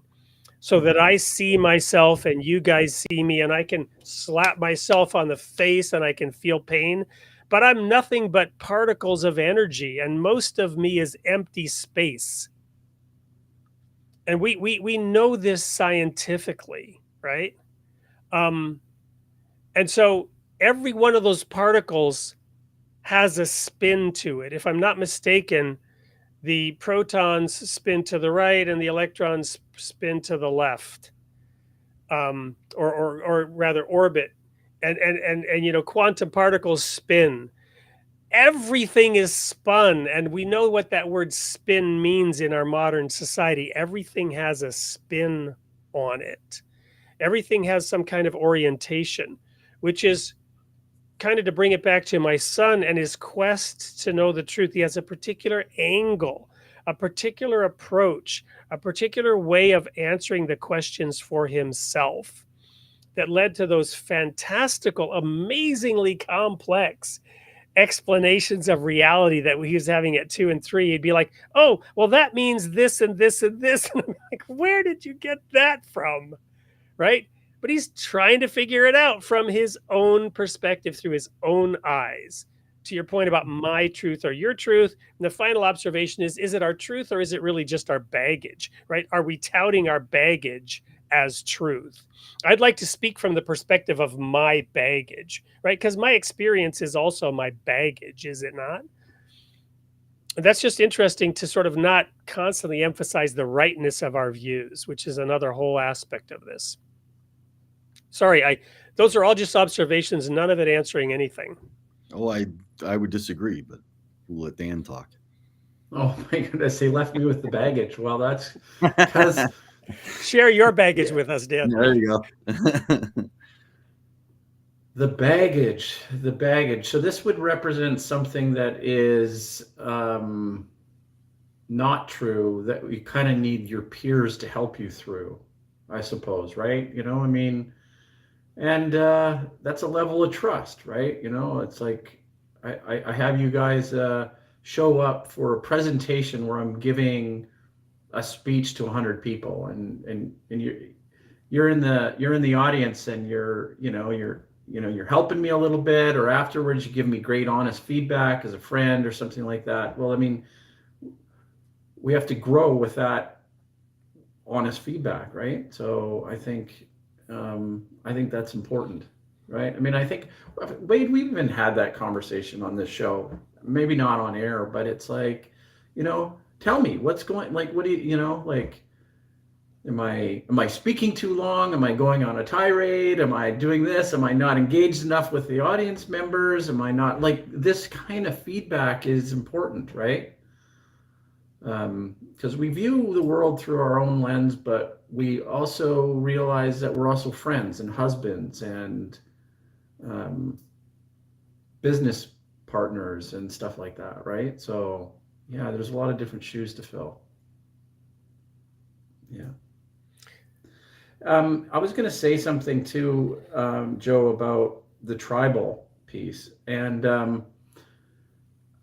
so that I see myself and you guys see me, and I can slap myself on the face and I can feel pain, but I'm nothing but particles of energy, and most of me is empty space. And we know this scientifically, right? And so every one of those particles has a spin to it. If I'm not mistaken, the protons spin to the right and the electrons spin to the left, or rather orbit. And quantum particles spin. Everything is spun, and we know what that word spin means in our modern society. Everything has a spin on it. Everything has some kind of orientation, which is kind of to bring it back to my son and his quest to know the truth, he has a particular angle, a particular approach, a particular way of answering the questions for himself that led to those fantastical, amazingly complex explanations of reality that he was having at 2 and 3. He'd be like, oh, well, that means this and this and this. And I'm like, where did you get that from? Right? But he's trying to figure it out from his own perspective through his own eyes. To your point about my truth or your truth, and the final observation is it our truth or is it really just our baggage, right? Are we touting our baggage as truth? I'd like to speak from the perspective of my baggage, right? Because my experience is also my baggage, is it not? And that's just interesting to sort of not constantly emphasize the rightness of our views, which is another whole aspect of this. Sorry, those are all just observations, none of it answering anything. Oh, I would disagree, but we'll let Dan talk. Oh my goodness, he left me with the baggage. Well, that's because share your baggage with us, Dan. There you go. The baggage. So this would represent something that is not true, that we kind of need your peers to help you through, I suppose, right? You know, I mean, and that's a level of trust, right? You know, it's like I have you guys show up for a presentation where I'm giving a speech to 100 people, and you're in the audience, and you're helping me a little bit, or afterwards you give me great honest feedback as a friend or something like that. Well, I mean, we have to grow with that honest feedback, right? So I think that's important, right? I mean, I think, Wade, we've even had that conversation on this show, maybe not on air, but it's like, you know, tell me what's going, like, what do you know, like, am I speaking too long? Am I going on a tirade? Am I doing this? Am I not engaged enough with the audience members? Am I not, like, this kind of feedback is important, right? Because we view the world through our own lens, but we also realize that we're also friends and husbands and business partners and stuff like that, right? So yeah, there's a lot of different shoes to fill. Yeah. I was going to say something too, Joe, about the tribal piece. And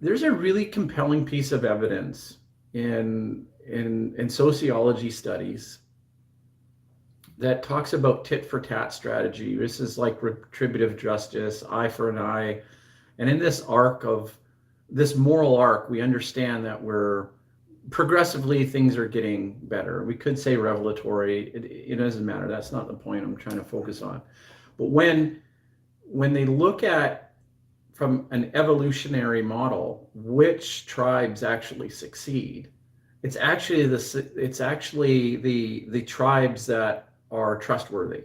there's a really compelling piece of evidence in sociology studies that talks about tit for tat strategy. This is like retributive justice, eye for an eye. And in this moral arc, we understand that progressively things are getting better. We could say revelatory. It doesn't matter. That's not the point I'm trying to focus on. But when they look at, from an evolutionary model, which tribes actually succeed, it's actually the tribes that are trustworthy.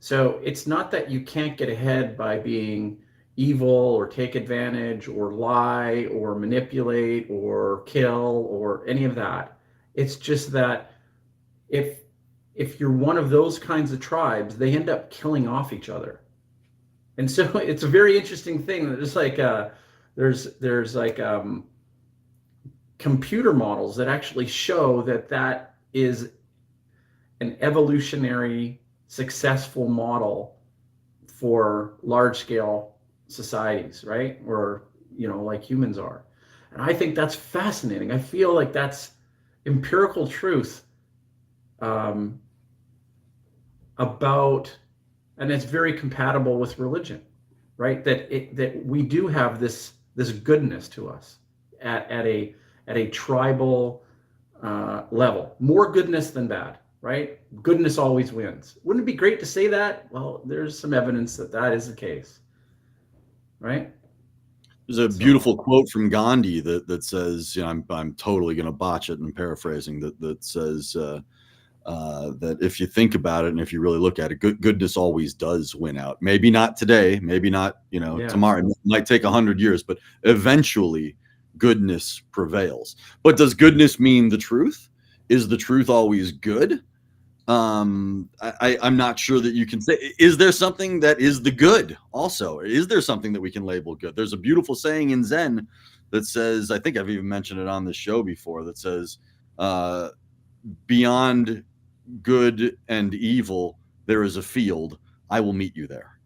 So it's not that you can't get ahead by being evil or take advantage or lie or manipulate or kill or any of that. It's just that if you're one of those kinds of tribes, they end up killing off each other. And so it's a very interesting thing that it's like there's like computer models that actually show that is an evolutionary successful model for large scale societies, right? Or, you know, like humans are. And I think that's fascinating. I feel like that's empirical truth about, and it's very compatible with religion, right? That we do have this goodness to us at a tribal level, more goodness than bad, right? Goodness always wins. Wouldn't it be great to say that? Well, there's some evidence that is the case. Right. There's a beautiful quote from Gandhi that says, you know, I'm totally going to botch it and paraphrasing, that says that if you think about it and if you really look at it, goodness always does win out. Maybe not today, maybe not, you know, tomorrow. It might take 100 years, but eventually goodness prevails. But does goodness mean the truth? Is the truth always good? I'm not sure that you can say, is there something that is the good also? Is there something that we can label good? There's a beautiful saying in Zen that says, I think I've even mentioned it on the show before, that says, beyond good and evil, there is a field. I will meet you there.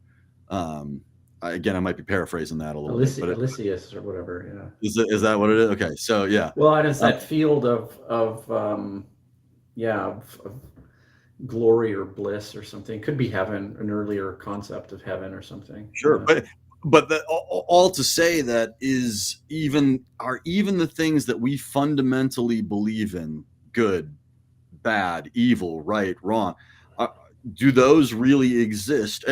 Again, I might be paraphrasing that a little bit, but Elysius or whatever. Yeah. Is that what it is? Okay. So yeah. Well, and it's that field of glory or bliss or something. It could be heaven, an earlier concept of heaven or something. Sure. But all to say that is even the things that we fundamentally believe in, good, bad, evil, right, wrong, do those really exist?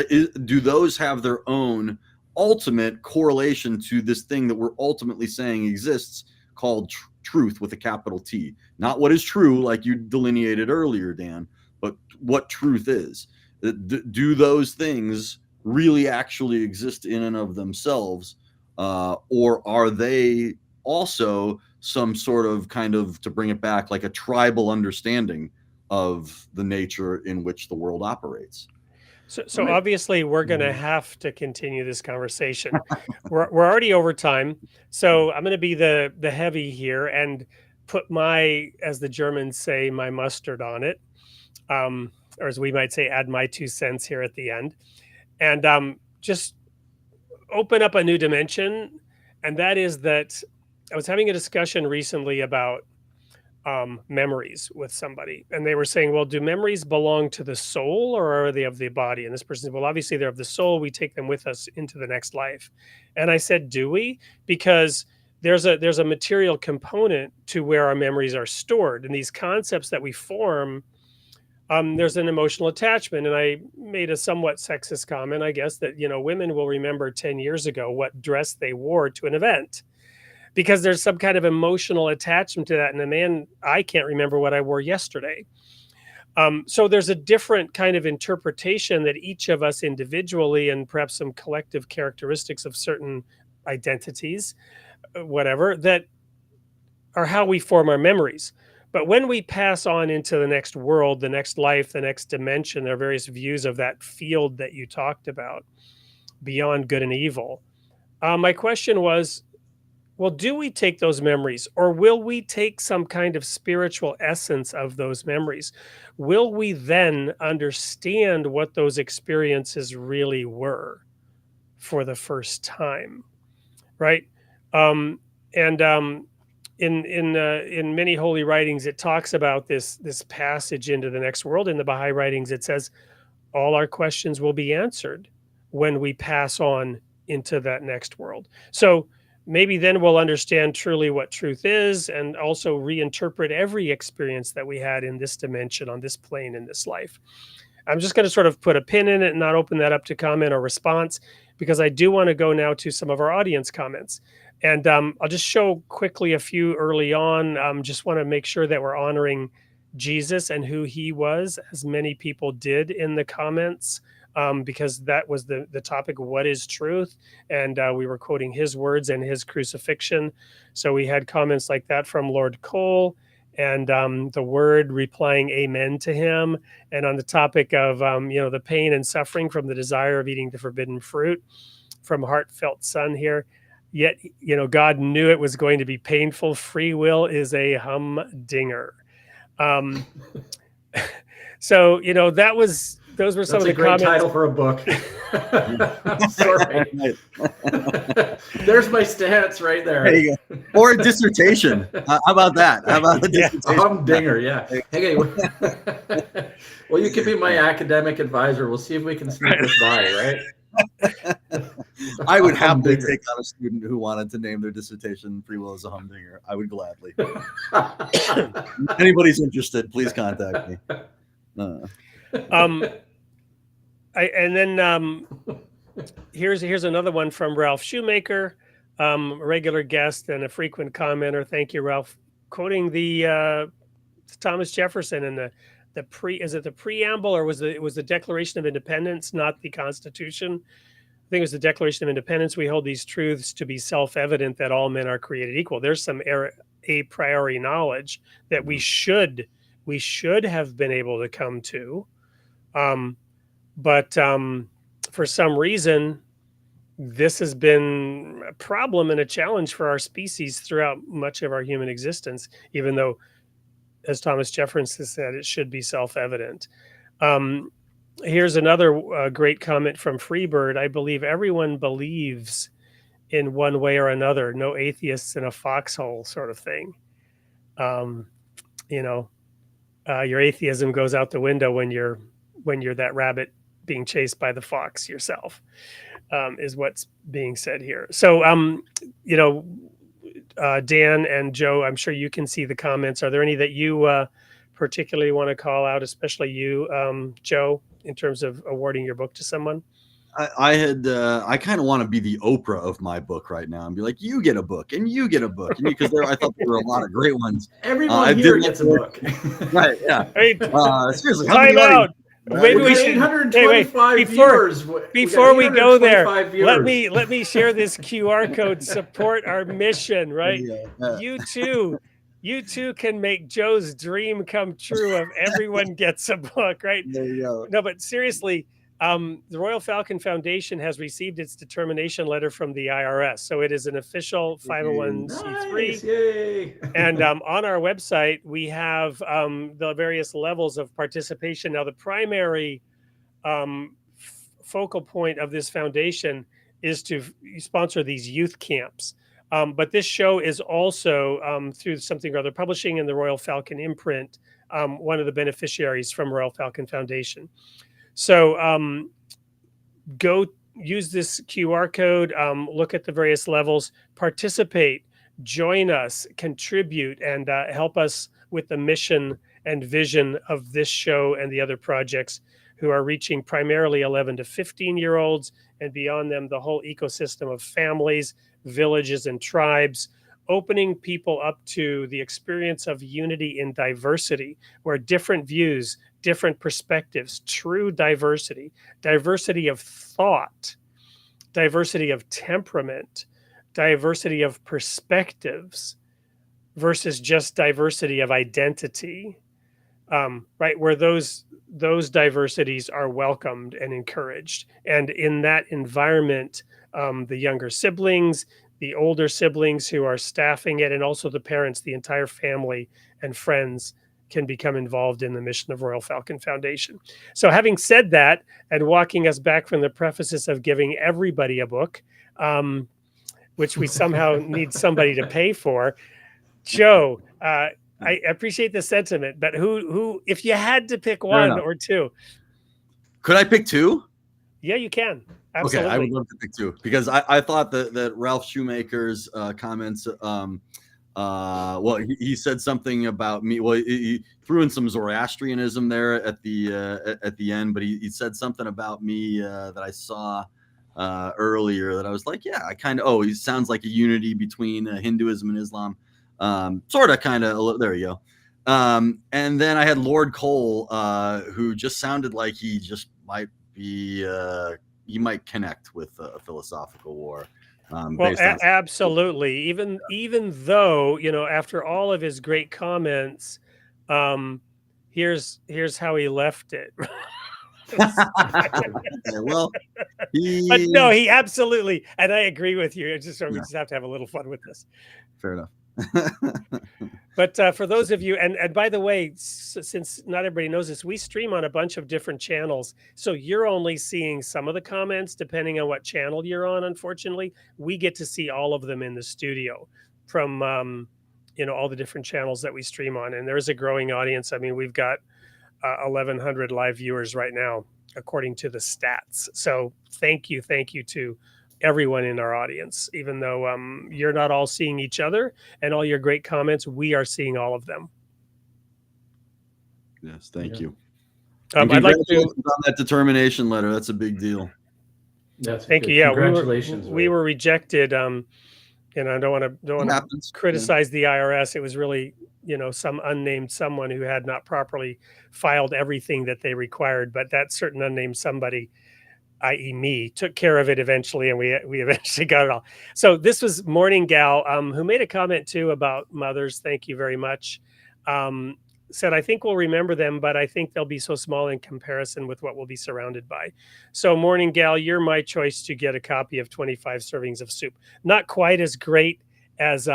Do those have their own ultimate correlation to this thing that we're ultimately saying exists, called truth with a capital T? Not what is true, like you delineated earlier, Dan, but what truth is. Do those things really actually exist in and of themselves, or are they also some sort of, kind of, to bring it back, like a tribal understanding of the nature in which the world operates? So obviously we're going to have to continue this conversation. We're already over time, so I'm going to be the heavy here and put my, as the Germans say, my mustard on it, or as we might say, add my 2 cents here at the end, and just open up a new dimension. And that is that I was having a discussion recently about memories with somebody, and they were saying, well, do memories belong to the soul, or are they of the body? And this person said, well, obviously they're of the soul. We take them with us into the next life. And I said, do we? Because there's a material component to where our memories are stored, and these concepts that we form, there's an emotional attachment. And I made a somewhat sexist comment, I guess, that, women will remember 10 years ago what dress they wore to an event, because there's some kind of emotional attachment to that. And a man, I can't remember what I wore yesterday. So there's a different kind of interpretation that each of us individually, and perhaps some collective characteristics of certain identities, whatever, that are how we form our memories. But when we pass on into the next world, the next life, the next dimension, there are various views of that field that you talked about, beyond good and evil. My question was, well, do we take those memories, or will we take some kind of spiritual essence of those memories? Will we then understand what those experiences really were for the first time, right? In many holy writings, it talks about this passage into the next world. In the Baha'i writings, it says all our questions will be answered when we pass on into that next world. So maybe then we'll understand truly what truth is, and also reinterpret every experience that we had in this dimension, on this plane, in this life. I'm just going to sort of put a pin in it and not open that up to comment or response, because I do want to go now to some of our audience comments. And I'll just show quickly a few early on. Just want to make sure that we're honoring Jesus and who he was, as many people did in the comments. Because that was the topic, what is truth? And we were quoting his words and his crucifixion. So we had comments like that from Lord Cole, and the Word replying amen to him. And on the topic of, the pain and suffering from the desire of eating the forbidden fruit, from Heartfelt Son here. Yet, God knew it was going to be painful. Free will is a humdinger. So, those were some of the comments. That's a great title for a book. Sorry. There's my stance right there. There you go. Or a dissertation. How about that? How about a dissertation? Humdinger, yeah. Okay. Well, you can be my academic advisor. We'll see if we can sneak this by, right? I would happily take on a student who wanted to name their dissertation "Free Will is a Humdinger." I would gladly. Anybody's interested, please contact me. Here's another one from Ralph Shoemaker, a regular guest and a frequent commenter. Thank you, Ralph. Quoting the Thomas Jefferson and the preamble, or was it was the Declaration of Independence, not the Constitution? I think it was the Declaration of Independence. We hold these truths to be self-evident, that all men are created equal. There's some a priori knowledge that we should we should have been able to come to. But for some reason, this has been a problem and a challenge for our species throughout much of our human existence, even though, as Thomas Jefferson said, it should be self-evident. Here's another great comment from Freebird. I believe everyone believes in one way or another. No atheists in a foxhole, sort of thing. Your atheism goes out the window when you're that rabbit being chased by the fox yourself, is what's being said here. So, Dan and Joe, I'm sure you can see the comments. Are there any that you particularly want to call out, especially you, Joe, in terms of awarding your book to someone? I kind of want to be the Oprah of my book right now and be like, you get a book and you get a book, and because I thought there were a lot of great ones. Everyone here gets a book. Right? Yeah. Hey, seriously, time out. Maybe we should. 825 viewers. Before we go there, let me share this QR code. Support our mission, right? You too can make Joe's dream come true of everyone gets a book, right? There you go. No, but seriously, the Royal Falcon Foundation has received its determination letter from the IRS. So it is an official 501c3. Nice, yay. And on our website, we have the various levels of participation. Now, the primary focal point of this foundation is to sponsor these youth camps. But this show is also through something or other publishing and the Royal Falcon imprint, one of the beneficiaries from Royal Falcon Foundation. So go use this QR code, look at the various levels, participate, join us, contribute, and help us with the mission and vision of this show and the other projects who are reaching primarily 11 to 15-year-olds, and beyond them, the whole ecosystem of families, villages, and tribes, opening people up to the experience of unity in diversity, where different views, different perspectives, true diversity, diversity of thought, diversity of temperament, diversity of perspectives versus just diversity of identity, right? Where those diversities are welcomed and encouraged. And in that environment, the younger siblings, the older siblings who are staffing it, and also the parents, the entire family and friends can become involved in the mission of Royal Falcon Foundation. So having said that, and walking us back from the prefaces of giving everybody a book, which we somehow need somebody to pay for, Joe, I appreciate the sentiment, but who, if you had to pick one or two. Could I pick two? Yeah, you can. Absolutely. Okay, I would love to pick two, because I thought that Ralph Shoemaker's comments, well, he said something about me. Well, he threw in some Zoroastrianism there at the end, but he said something about me that I saw earlier that I was like, yeah, I kind of, he sounds like a unity between Hinduism and Islam. Sort of, kind of, there you go. And then I had Lord Cole, who just sounded like he just might be, he might connect with a philosophical war. Well, absolutely. Even though, after all of his great comments, here's how he left it. Well, but no, he absolutely, and I agree with you. We just have to have a little fun with this. Fair enough. But for those of you, and by the way, since not everybody knows this, we stream on a bunch of different channels. So you're only seeing some of the comments depending on what channel you're on. Unfortunately, we get to see all of them in the studio from, all the different channels that we stream on. And there's a growing audience. I mean, we've got 1,100 live viewers right now, according to the stats. So thank you to everyone in our audience. Even though you're not all seeing each other and all your great comments, we are seeing all of them. Yes, thank you. I'd like to on that determination letter. That's a big deal. Thank you. Yeah, congratulations. We were rejected. And I don't want to criticize the IRS. It was really, some unnamed someone who had not properly filed everything that they required. But that certain unnamed somebody, i.e. me, took care of it eventually, and we eventually got it all. So this was Morning Gal, who made a comment too about mothers. Thank you very much. said, I think we'll remember them, but I think they'll be so small in comparison with what we'll be surrounded by. So, Morning Gal, you're my choice to get a copy of 25 Servings of Soup. Not quite as great as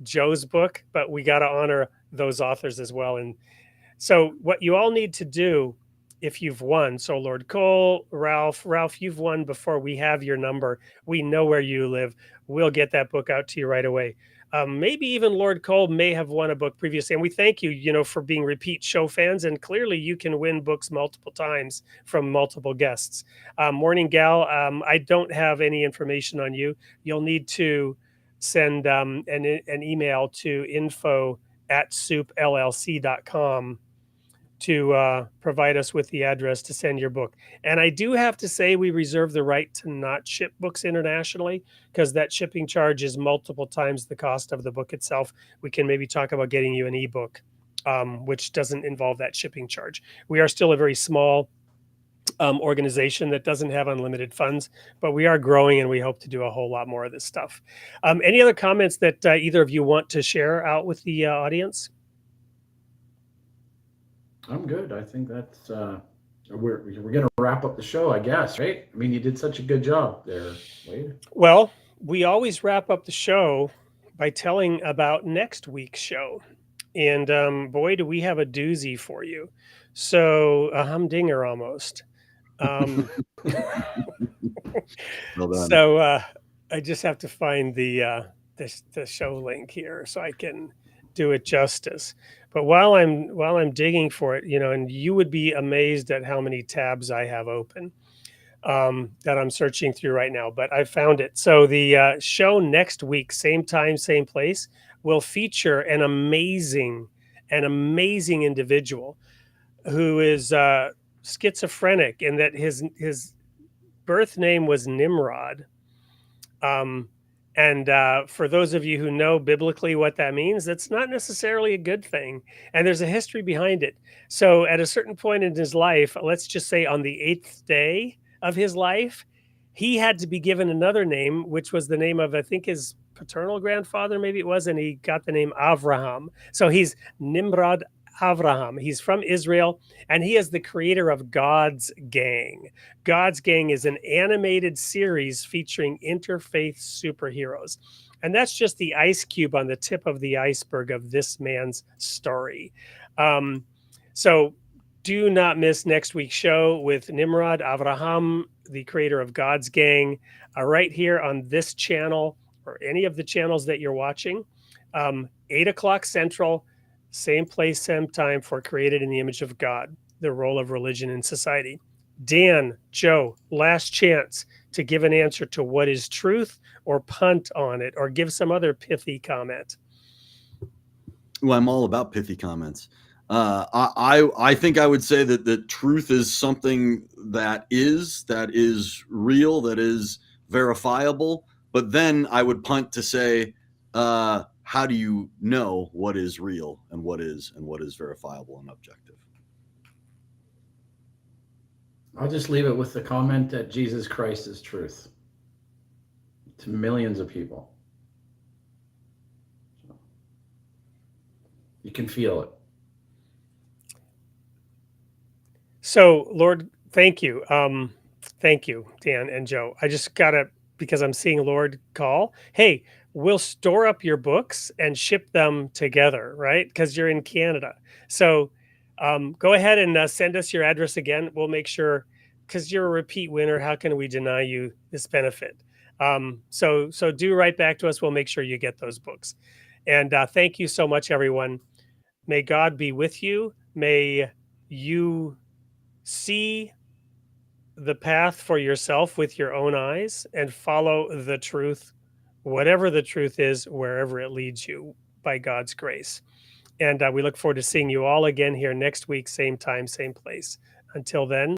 Joe's book, but we got to honor those authors as well. And so, what you all need to do if you've won, so Lord Cole, Ralph, you've won before. We have your number. We know where you live. We'll get that book out to you right away. Maybe even Lord Cole may have won a book previously, and we thank you, for being repeat show fans. And clearly, you can win books multiple times from multiple guests. Morning Gal, I don't have any information on you. You'll need to send an email to info@soupllc.com to provide us with the address to send your book. And I do have to say, we reserve the right to not ship books internationally because that shipping charge is multiple times the cost of the book itself. We can maybe talk about getting you an ebook, which doesn't involve that shipping charge. We are still a very small organization that doesn't have unlimited funds, but we are growing and we hope to do a whole lot more of this stuff. Any other comments that either of you want to share out with the audience? I'm good. I think that's we're going to wrap up the show, I guess, right? I mean, you did such a good job there, Wade. Well, we always wrap up the show by telling about next week's show. And boy, do we have a doozy for you. So a humdinger almost. Well done. So I just have to find the show link here so I can do it justice. But while I'm digging for it, and you would be amazed at how many tabs I have open that I'm searching through right now. But I found it. So the show next week, same time, same place, will feature an amazing individual who is schizophrenic, in that his birth name was Nimrod. And for those of you who know biblically what that means, that's not necessarily a good thing. And there's a history behind it. So at a certain point in his life, let's just say on the 8th day of his life, he had to be given another name, which was the name of, I think, his paternal grandfather, maybe it was, and he got the name Avraham. So he's Nimrod Avraham. He's from Israel, and he is the creator of God's Gang. God's Gang is an animated series featuring interfaith superheroes. And that's just the ice cube on the tip of the iceberg of this man's story. So do not miss next week's show with Nimrod Avraham, the creator of God's Gang, right here on this channel or any of the channels that you're watching. 8 o'clock Central, same place, same time for Created in the Image of God, the role of religion in society. Dan, Joe, last chance to give an answer to what is truth, or punt on it, or give some other pithy comment. Well, I'm all about pithy comments. I think I would say that the truth is something that is real, that is verifiable. But then I would punt to say, how do you know what is real and what is verifiable and objective? I'll just leave it with the comment that Jesus Christ is truth to millions of people. You can feel it. So, Lord, thank you. Thank you, Dan and Joe. I just gotta, because I'm seeing Lord call. Hey, we'll store up your books and ship them together, right? Because you're in Canada. So go ahead and send us your address again. We'll make sure, because you're a repeat winner, how can we deny you this benefit? So do write back to us. We'll make sure you get those books. And thank you so much, everyone. May God be with you. May you see the path for yourself with your own eyes and follow the truth, whatever the truth is, wherever it leads you, by God's grace. And we look forward to seeing you all again here next week, same time, same place. Until then.